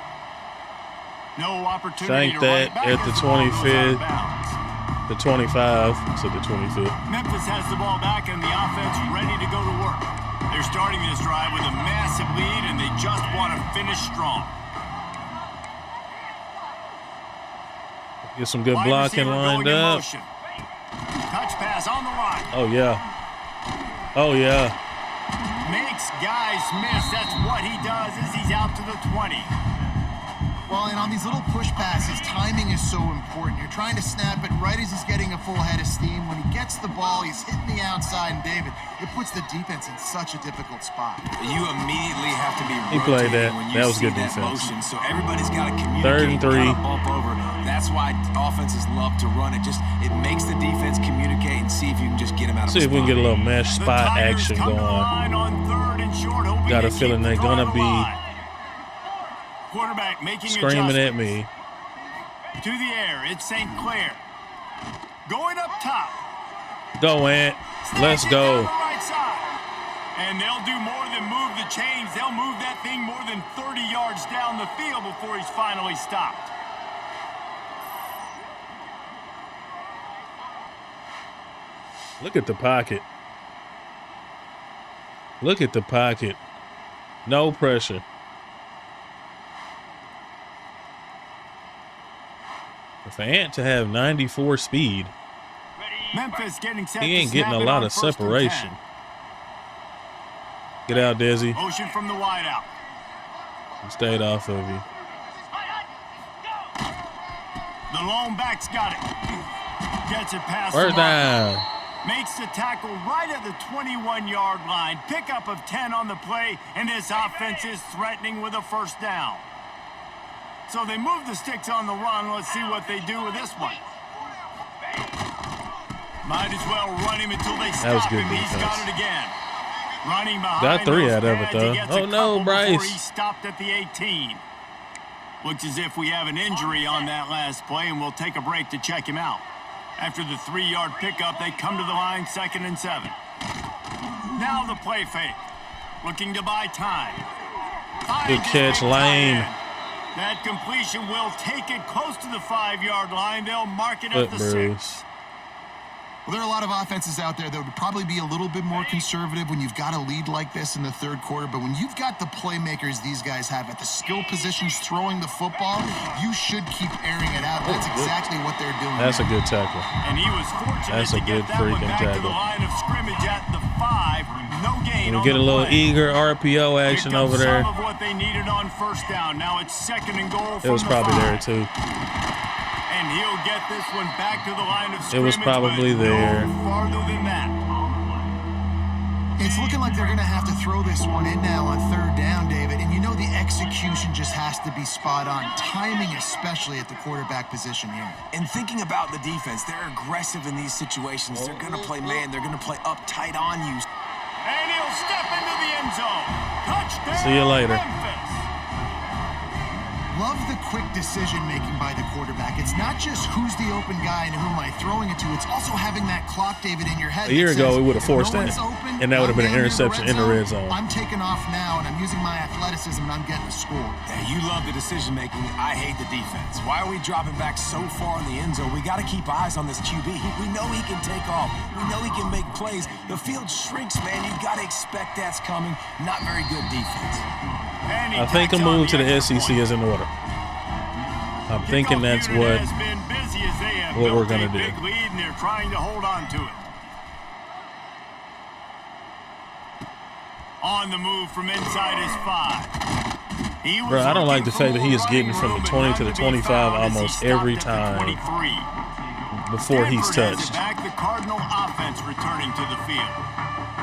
No opportunity Thank to that run back at the as the ball goes 25th. out of bounds. The 25. So the 25th. Memphis has the ball back and the offense ready to go to work. They're starting this drive with a massive lead, and they just want to finish strong. Get some good blocking lined up. Touch pass on the line. Oh, yeah. Oh, yeah. Makes guys miss. That's what he does as he's out to the 20. Well, and on these little push passes, timing is so important. You're trying to snap it right as he's getting a full head of steam. When he gets the ball, he's hitting the outside, and David, it puts the defense in such a difficult spot. You immediately have to be He played that. when you That was see good that defense. motion, so everybody's got to communicate. 3rd and 3. Bump over. That's why offenses love to run it. It makes the defense communicate and see if you can just get him out of See the if we can get a little mesh spot action going. Got a feeling they're gonna be quarterback making screaming at me. To the air, it's St. Clair. Going up top. Go, Ant. Let's go. Right side. And they'll do more than move the chains. They'll move that thing more than 30 yards down the field before he's finally stopped. Look at the pocket. Look at the pocket. No pressure. For Ant to have 94 speed, Memphis getting set he ain't to getting a snap it lot on of 1st and 10. separation. Get out, Desi. Motion from the wide out. He stayed off of you. The lone back's got it. Gets it past First the mark. down. Makes the tackle right at the 21-yard line. Pickup of 10 on the play, and this offense is threatening with a first down. So they move the sticks on the run. Let's see what they do with this one. Might as well run him until they stop That was good him. He's defense. got it again. Running behind Got 3 those out of it, pads. though. He gets Oh, a no, couple Bryce. before he stopped at the 18. Looks as if we have an injury on that last play, and we'll take a break to check him out. After the 3-yard pickup, they come to the line, 2nd and 7. Now the play fake. Looking to buy time. Good catch, Lane. That completion will take it close to the 5-yard line. They'll mark it at the 6. Well, there are a lot of offenses out there that would probably be a little bit more conservative when you've got a lead like this in the third quarter. But when you've got the playmakers these guys have at the skill positions throwing the football, you should keep airing it out. That's exactly what they're doing. That's a good tackle. And he was fortunate That's a to good get that one freaking back to tackle. the line of scrimmage at the 5. No gain We on get a the little play. eager RPO action Picked up over there. some of what they needed on first down. Now it's 2nd and goal It was from the probably 5. there too. And he'll get this one back to the line of It was scrimmage, probably but there. no farther than that. It's looking like they're going to have to throw this one in now on 3rd down, David. And you know the execution just has to be spot on. Timing especially at the quarterback position here. And thinking about the defense, they're aggressive in these situations. They're going to play man. They're going to play up tight on you. And he'll step into the end zone. Touchdown, See you later. Memphis. Love the quick decision-making by the quarterback. It's not just who's the open guy and who am I throwing it to. It's also having that clock, David, in your head. A year that ago, says, we would have if forced no that, one's open, and that would have been an I'm down interception in the red zone. I'm taking off now, and I'm using my athleticism, and I'm getting a score. Yeah, you love the decision-making. I hate the defense. Why are we dropping back so far in the end zone? We got to keep eyes on this QB. We know he can take off. We know he can make plays. The field shrinks, man. You got to expect that's coming. Not very good defense. And he I think a tacks on move to the extra SEC point. is in order. I'm thinking that's Kickoff what unit has been busy as they have we're built gonna a do. big lead, and they're trying to hold on to it. On the move from inside his 5. He was Bro, I don't like the looking fact that for he is more getting running from the room, 20 but to the none to be 25 found as he almost stopped every at the time 23. before he's Stanford has it touched. back, the Cardinal offense returning to the field.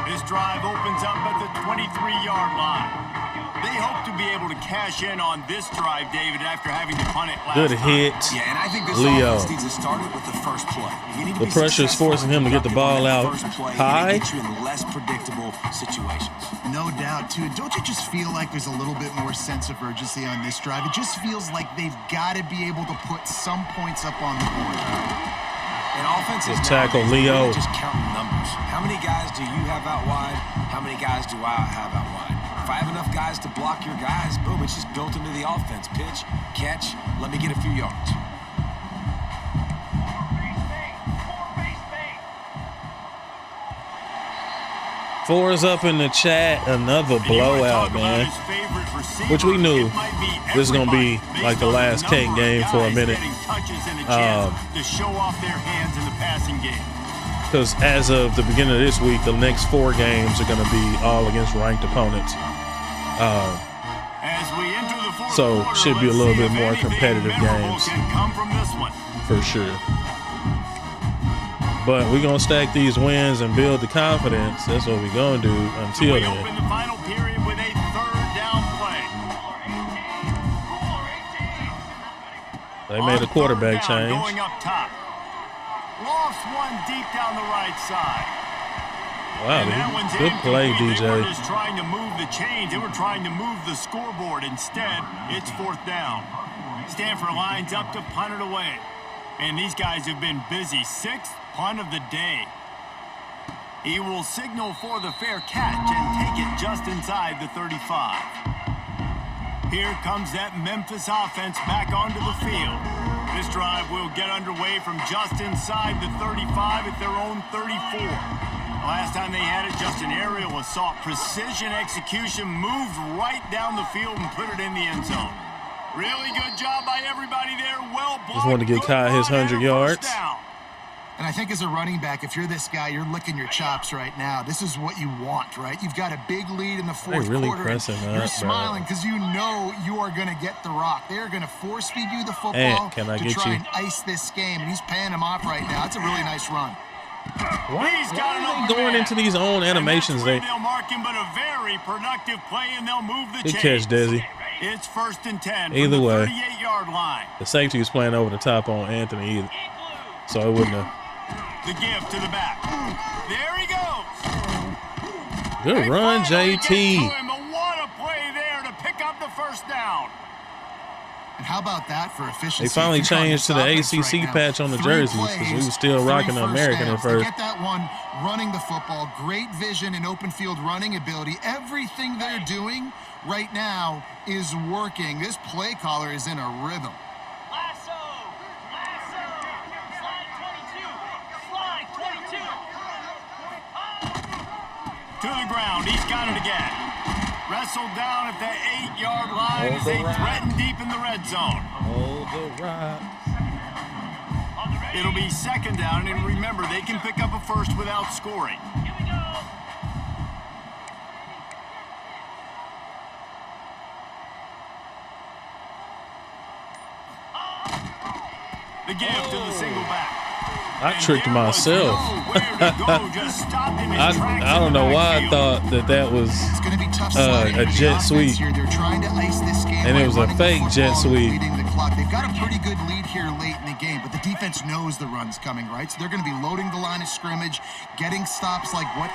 This drive opens up at the 23-yard line. They hope to be able to cash in on this drive, David, after having to punt it last Good time. hit, Yeah, and I think this Leo. offense needs to start it with the first play. You need to The be pressure is successful forcing and him to get the productive on ball that out first play, high. and it gets you in less predictable situations. No doubt, too. Don't you just feel like there's a little bit more sense of urgency on this drive? It just feels like they've got to be able to put some points up on the board. And offenses Good tackle, nowadays, they're Leo. really just counting numbers. How many guys do you have out wide? How many guys do I have out wide? If I have enough guys to block your guys, boom, it's just built into the offense. Pitch, catch, let me get a few yards. Four is up in the chat. Another And you wanna blowout, talk about man. his favorite receiver, Which we knew it might be this is gonna be everybody like the based on last number Kane of game for a guys minute. getting touches and a chance to show off their hands in the passing game. Because as of the beginning of this week, the next 4 games are going to be all against ranked opponents. As we enter the fourth So, quarter, should be a let's little see bit if more anything competitive memorable games. can come from this one. For sure. But we're going to stack these wins and build the confidence. That's what we're going to do until We then. open the final period with a third down play. They made a On quarterback third down, change. Going up top. Lost one deep down the right side. Wow, And that one's good play, incomplete. They weren't DJ. just trying to move the chains. They were trying to move the scoreboard. Instead, it's fourth down. Stanford lines up to punt it away. And these guys have been busy. 6th punt of the day. He will signal for the fair catch and take it just inside the 35. Here comes that Memphis offense back onto the field. This drive will get underway from just inside the 35 at their own 34. Last time they had it, just an aerial assault. Precision execution, moved right down the field and put it in the end zone. Really good job by everybody there. Well blocked. Just wanted to get Good Kai his run and 100 a yards. first down. And I think as a running back, if you're this guy, you're licking your chops right now. This is what you want, right? You've got a big lead in the fourth really quarter. pressing And up, you're bro. smiling because you know you are going to get the rock. They are going to force feed you the football Ant, can I to get try you? and ice this game. And he's paying him off right now. It's a really nice run. Why He's got an are open they going man. into these own animations? And that's where They they'll mark him, but a very productive play, and they'll move the Good chains. catch, Desi. It's 1st and 10 Either from the way. 38-yard line. The safety was playing over the top on Anthony either, so it wouldn't have. The give to the back. There he goes. Good They run, finally get to JT. him, but what a play there to pick up the first down. And how about that for efficiency? They finally If you call changed to the this offense ACC right now, patch on the 3 jerseys, 'cause we plays, was still 3 rocking the first American at downs. They first. get that one running the football, great vision and open field running ability. Everything they're doing right now is working. This play caller is in a rhythm. Lasso! Slide 22! To the ground. He's got it again. Wrestled down at the 8-yard line as they threaten deep in the red zone. Hold the rock. It'll be 2nd down, and remember, they can pick up a first without scoring. Here we go! The give to the single back. I And tricked there was myself. nowhere to go, just stopped in his tracks I in don't the know why I backfield. thought that was It's going to be tough sliding a for the jet offense sweep. here. They're trying to ice this game And by it was a running the fake jet football and sweep. leading the clock. They've got a pretty good lead here late in the game, but the defense knows the run's coming, right? So they're going to be loading the line of scrimmage, getting stops like what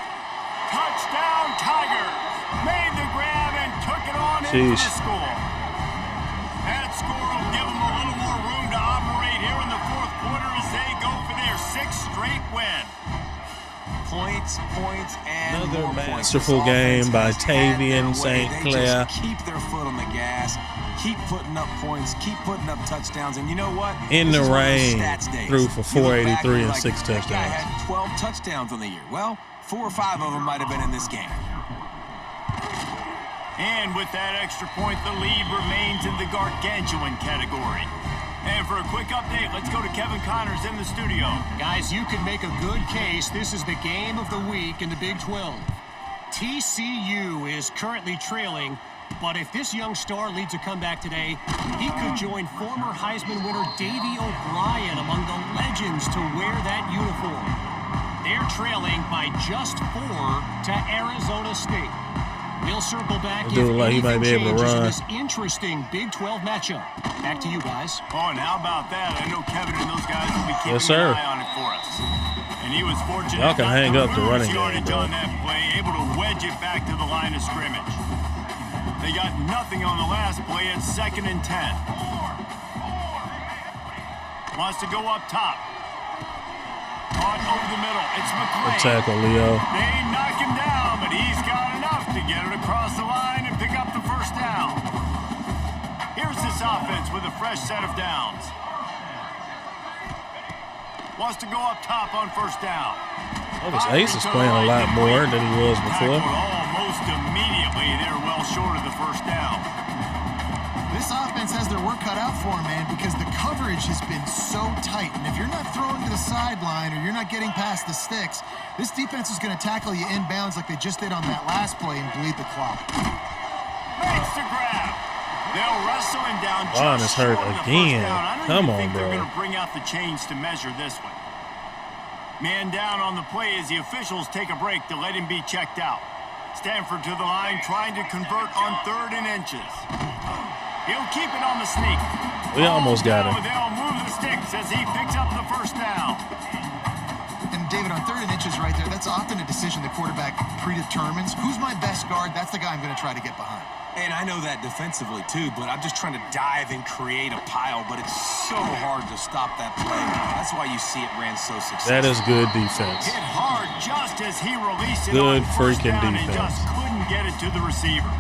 Touchdown Tigers! Made the grab and took it on in for the Sheesh. score. That score will give them a little more room to operate here in the fourth quarter as they go for their 6th straight win. Points, and Another more points. masterful This game offense by has had their Tavian way. St. They Clair. just keep their foot on the gas, keep putting up points, keep putting up touchdowns, and you know what? In This the is one of those rain, stats days. threw for You look back 483 you're and like, 6 that guy touchdowns. had 12 touchdowns on the year. Well, 4 or 5 of them might have been in this game. And with that extra point, the lead remains in the gargantuan category. And for a quick update, let's go to Kevin Connors in the studio. Guys, you can make a good case. This is the game of the week in the Big 12. TCU is currently trailing, but if this young star leads a comeback today, he could join former Heisman winner Davey O'Brien among the legends to wear that uniform. They're trailing by just 4 to Arizona State. We'll circle back if like he might be able to changes in run. this interesting Big 12 matchup. Back to you guys. Oh, and how about that? I know Kevin and those guys will be keeping Yes, sir. an eye on it for us. And he was fortunate. Y'all can hang up the running game, yardage bro. on that play, able to wedge it back to the line of scrimmage. They got nothing on the last play at 2nd and 10. Wants to go up top. Caught over the middle. It's McClain. Good tackle, Leo. They knock him down, but he's got enough to get it across the line and pick up the first down. Here's this offense with a fresh set of downs. Wants to go up top on first down. Oh, this Ace is playing a lot more than he was before. Almost immediately, they're well short of the first down. This offense has their work cut out for them, man, because the coverage has been so tight. And if you're not throwing to the sideline or you're not getting past the sticks, this defense is going to tackle you inbounds like they just did on that last play and bleed the clock. Makes the grab. They'll wrestle him down. Ron is hurt again. Come on, They're bro. going to bring out the chains to measure this one. Man down on the play as the officials take a break to let him be checked out. Stanford to the line, trying to convert on 3rd and inches. He'll keep it on the sneak. We almost got him. They'll move the sticks as he picks up the first down. And David, on 3rd and inches right there, that's often a decision the quarterback predetermines. Who's my best guard? That's the guy I'm going to try to get behind. And I know that defensively, too, but I'm just trying to dive and create a pile, but it's so hard to stop that play. That's why you see it ran so successful. That is good defense. Hit hard just as he released it Good on first freaking down and defense. just couldn't get it to the receiver.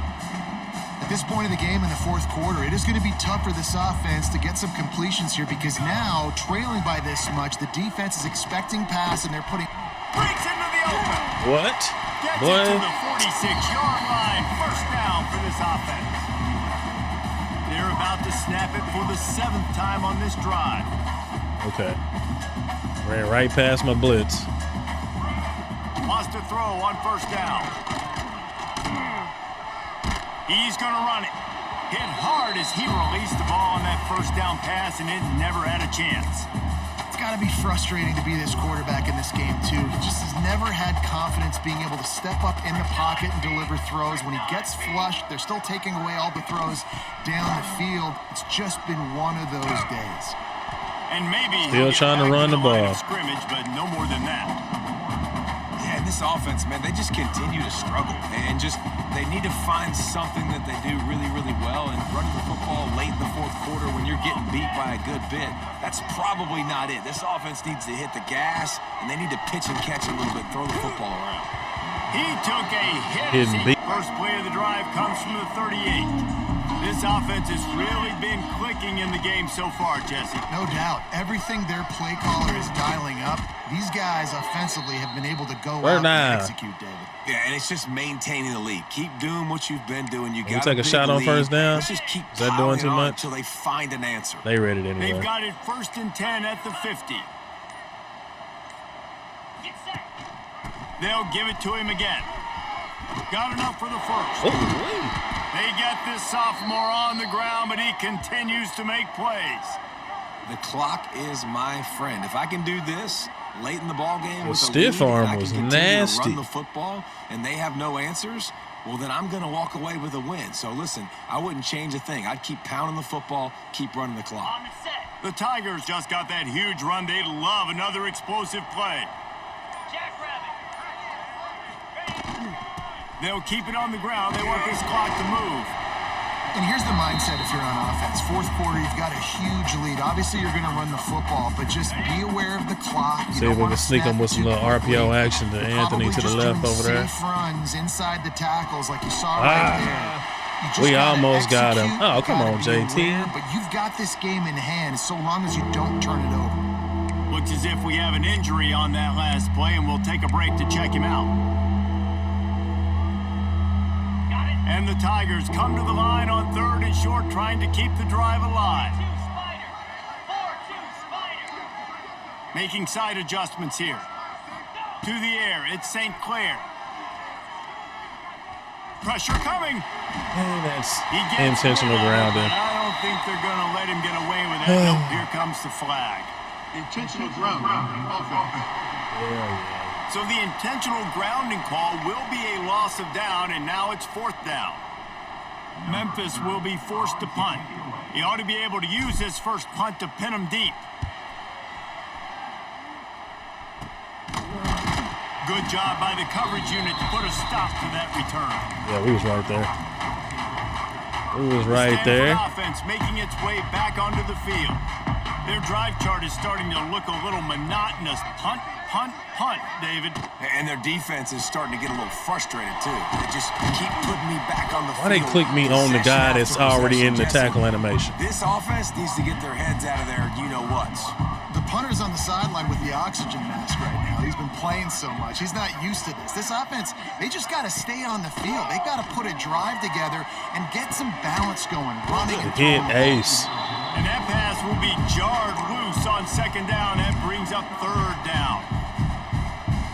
At this point of the game in the 4th quarter, it is going to be tough for this offense to get some completions here because now, trailing by this much, the defense is expecting pass and they're putting... Breaks into the open. What? Gets Boy. it to the 46-yard line. First down for this offense. They're about to snap it for the 7th time on this drive. Okay. Ran right past my blitz. Wants to throw on first down. He's going to run it. Hit hard as he released the ball on that first down pass, and it never had a chance. It's got to be frustrating to be this quarterback in this game, too. He just has never had confidence being able to step up in the pocket and deliver throws. When he gets flushed, they're still taking away all the throws down the field. It's just been one of those days. And maybe Still trying to run the ball. Scrimmage, but no more than that. Yeah, and this offense, man, they just continue to struggle. And just, they need to find something that they do really, really well. And running the football late in the 4th quarter when you're getting beat by a good bit, that's probably not it. This offense needs to hit the gas, and they need to pitch and catch a little bit, throw the football around. He took a hit. Hidden beat. First play of the drive comes from the 38. This offense has really been clicking in the game so far, Jesse. No doubt. Everything their play caller is dialing up, these guys offensively have been able to go out and execute, David. Yeah, and it's just maintaining the lead. Keep doing what you've been doing. You Can we got take a shot on first down? Let's just keep Is that doing piling too on much? until they find an answer. They read it They've anyway. got it 1st and 10 at the 50. They'll give it to him again. Got enough for the first. Oh, wait. They get this sophomore on the ground, but he continues to make plays. The clock is my friend. If I can do this late in the ball game The with a stiff lead, and arm I can was continue to nasty. run the football, and they have no answers, well, then I'm going to walk away with a win. So, listen, I wouldn't change a thing. I'd keep pounding the football, keep running the clock. The Tigers just got that huge run. They'd love another explosive play. They'll keep it on the ground. They want this clock to move. And here's the mindset if you're on offense. 4th quarter, you've got a huge lead. Obviously, you're going to run the football, but just be aware of the clock. You See if don't we wanna can sneak snap him with it some too little quickly. RPO action to You're Anthony to the probably left just over doing there. safe runs inside the tackles like you saw right there. You just We gotta almost got him. execute, Oh, come gotta on, be JT. aware, but you've got this game in hand so long as you don't turn it over. Looks as if we have an injury on that last play, and we'll take a break to check him out. Got it. And the Tigers come to the line on 3rd and short, trying to keep the drive alive. Making side adjustments here. To the air, it's St. Clair. Pressure coming. And that's intentional grounding. I don't think they're going to let him get away with it. Nope, here comes the flag. Intentional grounding. Yeah. So the intentional grounding call will be a loss of down, and now it's 4th down. Memphis will be forced to punt. He ought to be able to use his first punt to pin him deep. Good job by the coverage unit to put a stop to that return. Yeah, we was right there. We was right there. Offense making its way back onto the field. Their drive chart is starting to look a little monotonous. Punt, punt, punt, David. And their defense is starting to get a little frustrated, too. They just keep putting me back on the field. Why they click me on the guy that's already in the tackle animation? This offense needs to get their heads out of their you-know-whats. The punter's on the sideline with the oxygen mask right now. He's been playing so much. He's not used to this. This offense, they just got to stay on the field. They got to put a drive together and get some balance going, running and Hit throwing. ace. And that pass will be jarred loose on 2nd down. That brings up 3rd down.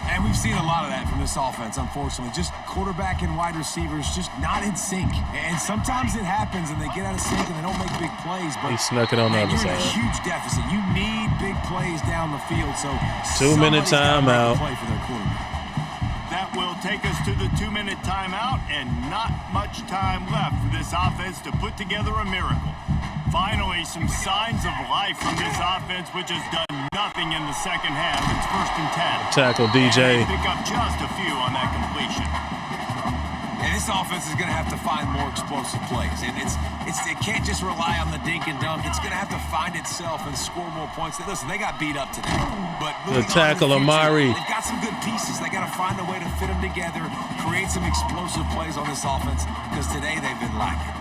And we've seen a lot of that from this offense, unfortunately. Just quarterback and wide receivers just not in sync. And sometimes it happens and they get out of sync and they don't make big plays. But He snuck it on the other you're in a side. huge deficit. You need big plays down the field. So 2-minute somebody's gotta make a timeout. play for their quarterback. That will take us to the 2-minute timeout, and not much time left for this offense to put together a miracle. Finally, some signs of life from this offense, which has done nothing in the second half. It's 1st and 10. Tackle And DJ. they pick up just a few on that completion. And this offense is going to have to find more explosive plays. And it can't just rely on the dink and dunk. It's going to have to find itself and score more points. Listen, they got beat up today. But The moving on to tackle, future, Amari. They've got some good pieces. They got to find a way to fit them together, create some explosive plays on this offense, because today they've been lacking.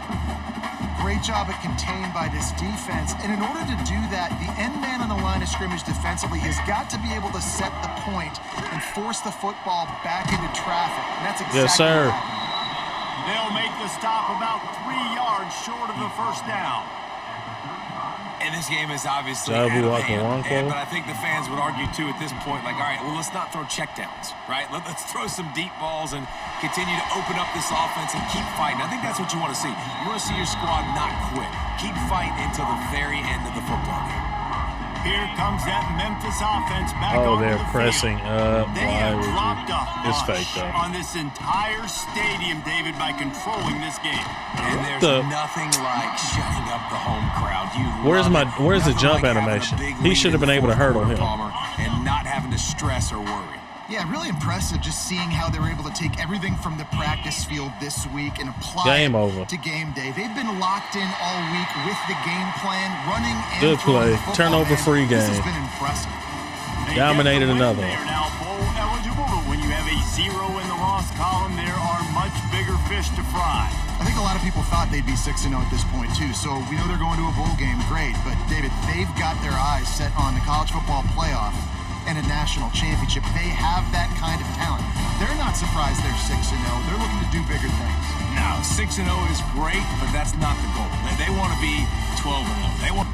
Great job at contained by this defense. And in order to do that, the end man on the line of scrimmage defensively has got to be able to set the point and force the football back into traffic. And that's exactly Yes, sir. what happened. They'll make the stop about 3 yards short of the 1st down. And this game is obviously Jabu out of Waka hand. Wonko. But I think the fans would argue, too, at this point, like, all right, well, let's not throw checkdowns, right? Let's throw some deep balls and continue to open up this offense and keep fighting. I think that's what you want to see. You want to see your squad not quit. Keep fighting until the very end of the football game. Here comes that Memphis offense back Oh, onto they're the pressing field. up. They Why have would dropped you? a It's hush fake, though. on this entire stadium, David, by controlling this game. And there's the- nothing like shutting up the home crowd. Where's love my- it. where's the Nothing jump like having a animation? big He lead should have in been the able to fourth hurdle quarter, him. Palmer, and not having to stress or worry. Yeah, really impressive just seeing how they were able to take everything from the practice field this week and apply Game it over. to game day. They've been locked in all week with the game plan, running and Good throwing play. the football, Turnover-free man. This game. has been impressive. They Dominated get the win. another They one. are now bowl eligible, but when you have a 0 in the loss column, there are much bigger fish to fry. I think a lot of people thought they'd be 6-0 at this point, too. So we know they're going to a bowl game. Great. But, David, they've got their eyes set on the college football playoff and a national championship. They have that kind of talent. They're not surprised they're 6-0. They're looking to do bigger things. Now, 6-0 is great, but that's not the goal. They want to be 12-0. They want.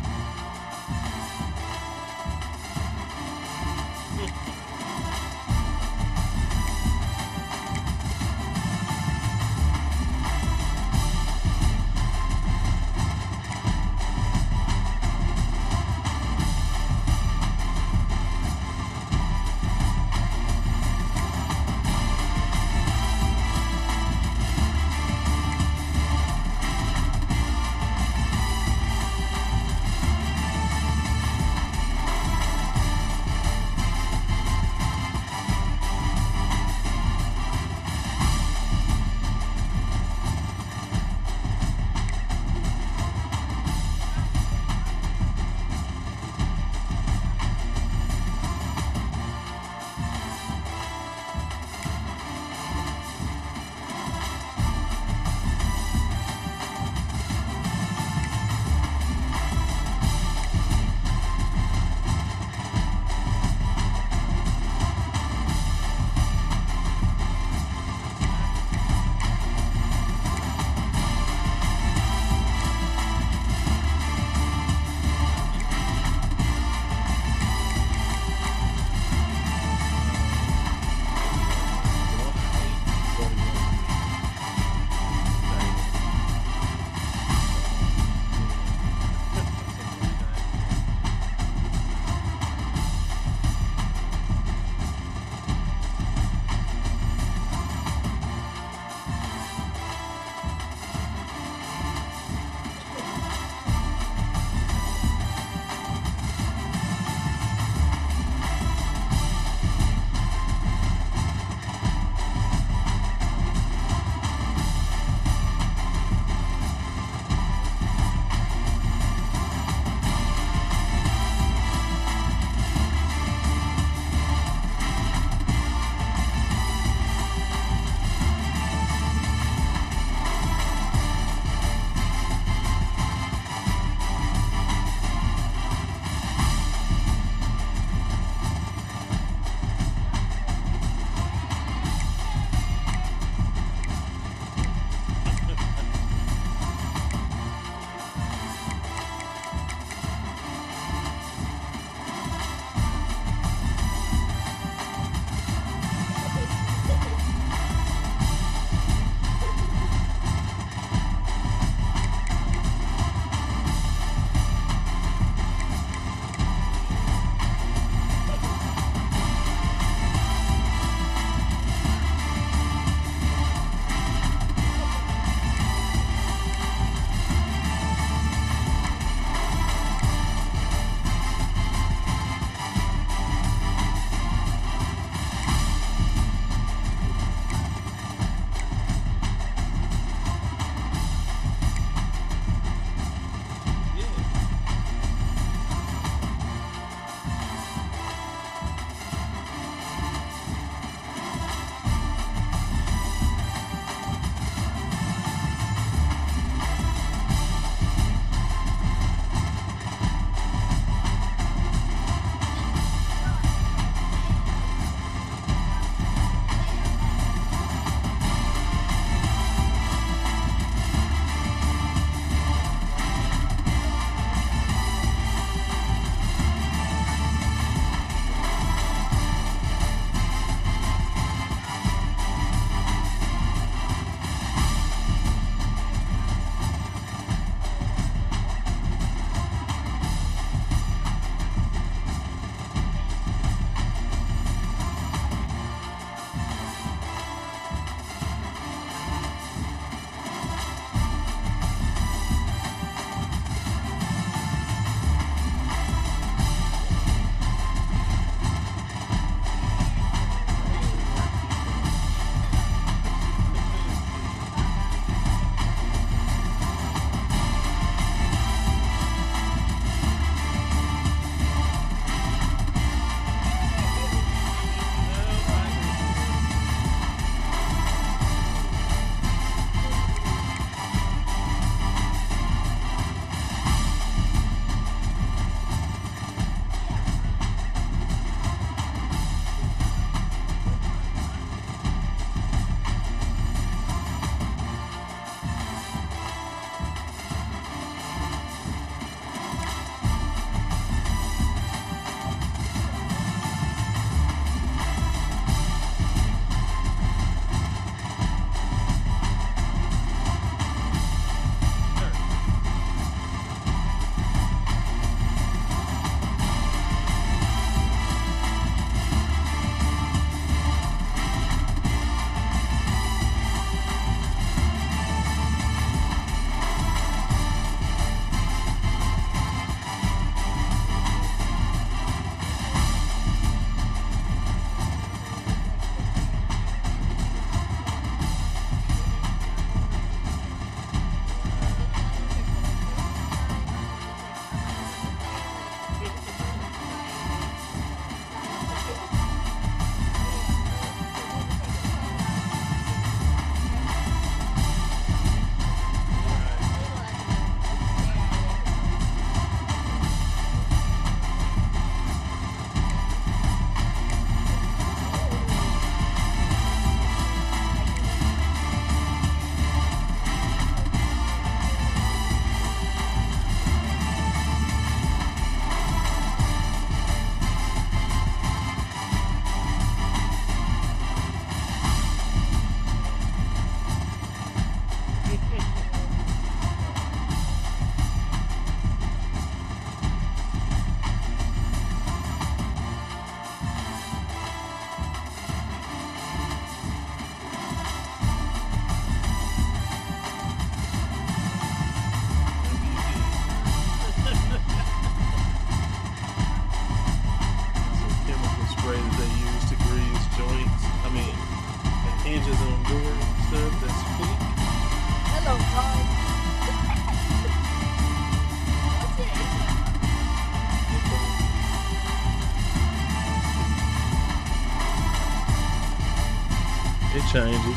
changes.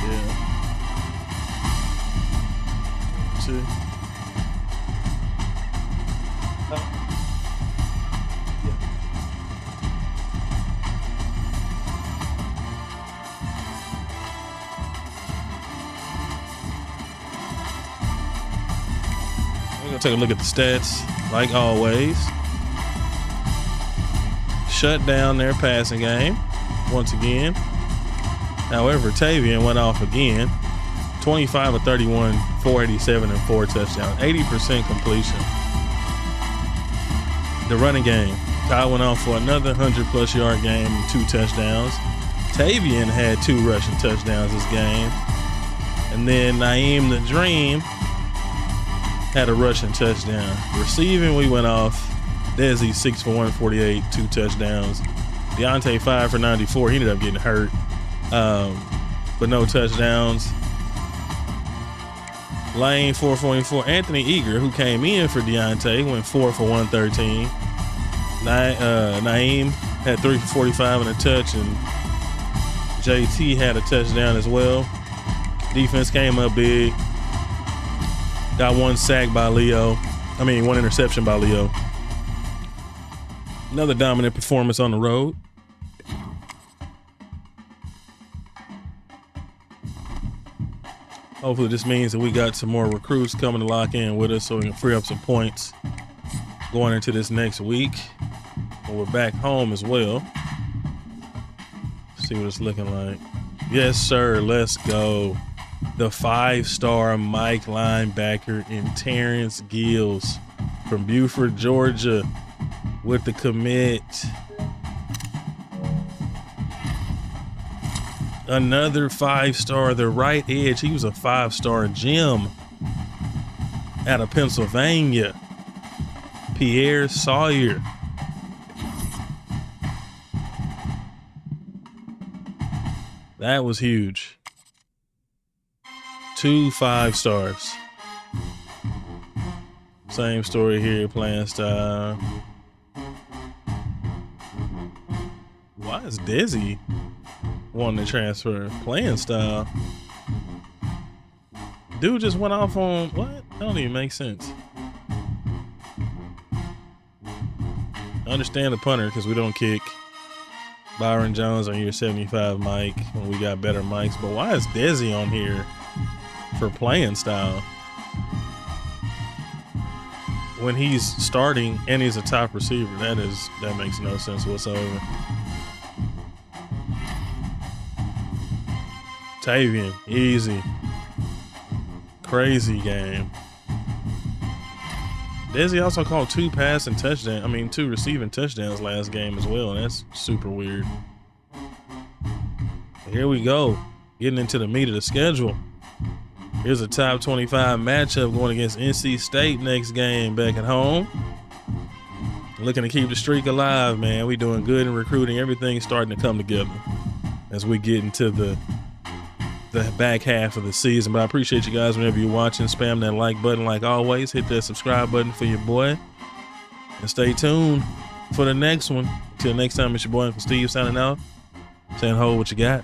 Yeah. See. We're gonna take a look at the stats, like always. Shut down their passing game once again. However, Tavian went off again. 25 of 31, 487 and 4 touchdowns, 80% completion. The running game, Ty went off for another 100+ yard game and 2 touchdowns. Tavian had 2 rushing touchdowns this game. And then Naeem the Dream had a rushing touchdown. Receiving, we went off. Desi 6 for 148, 2 touchdowns. Deontay 5 for 94. He ended up getting hurt, but no touchdowns. Lane 4 for 24. Anthony Eager, who came in for Deontay, went 4 for 113. Naeem had 3 for 45 and a touch, and JT had a touchdown as well. Defense came up big. Got 1 sack by Leo. 1 interception by Leo. Another dominant performance on the road. Hopefully this means that we got some more recruits coming to lock in with us so we can free up some points going into this next week. And we're back home as well. See what it's looking like. Yes, sir. Let's go. The 5-star Mike linebacker in Terrence Gills from Buford, Georgia, with the commit. Another 5-star, the right edge. He was a 5-star Jim out of Pennsylvania. Pierre Sawyer. That was huge. 2 5-stars. Same story here, playing style. Why is Desi wanting to transfer playing style? Dude just went off on what? That don't even make sense. I understand the punter because we don't kick. Byron Jones on year 75 mic when we got better mics, but why is Desi on here for playing style when he's starting and he's a top receiver? That makes no sense whatsoever. Tavian, easy. Crazy game. Desi also called 2 receiving touchdowns last game as well, and that's super weird. Here we go, getting into the meat of the schedule. Here's a top 25 matchup going against NC State next game back at home. Looking to keep the streak alive, man. We doing good in recruiting. Everything's starting to come together as we get into the back half of the season. But I appreciate you guys whenever you're watching. Spam that like button like always. Hit that subscribe button for your boy. And stay tuned for the next one. Till next time, it's your boy Uncle Steve signing out. Saying, hold what you got.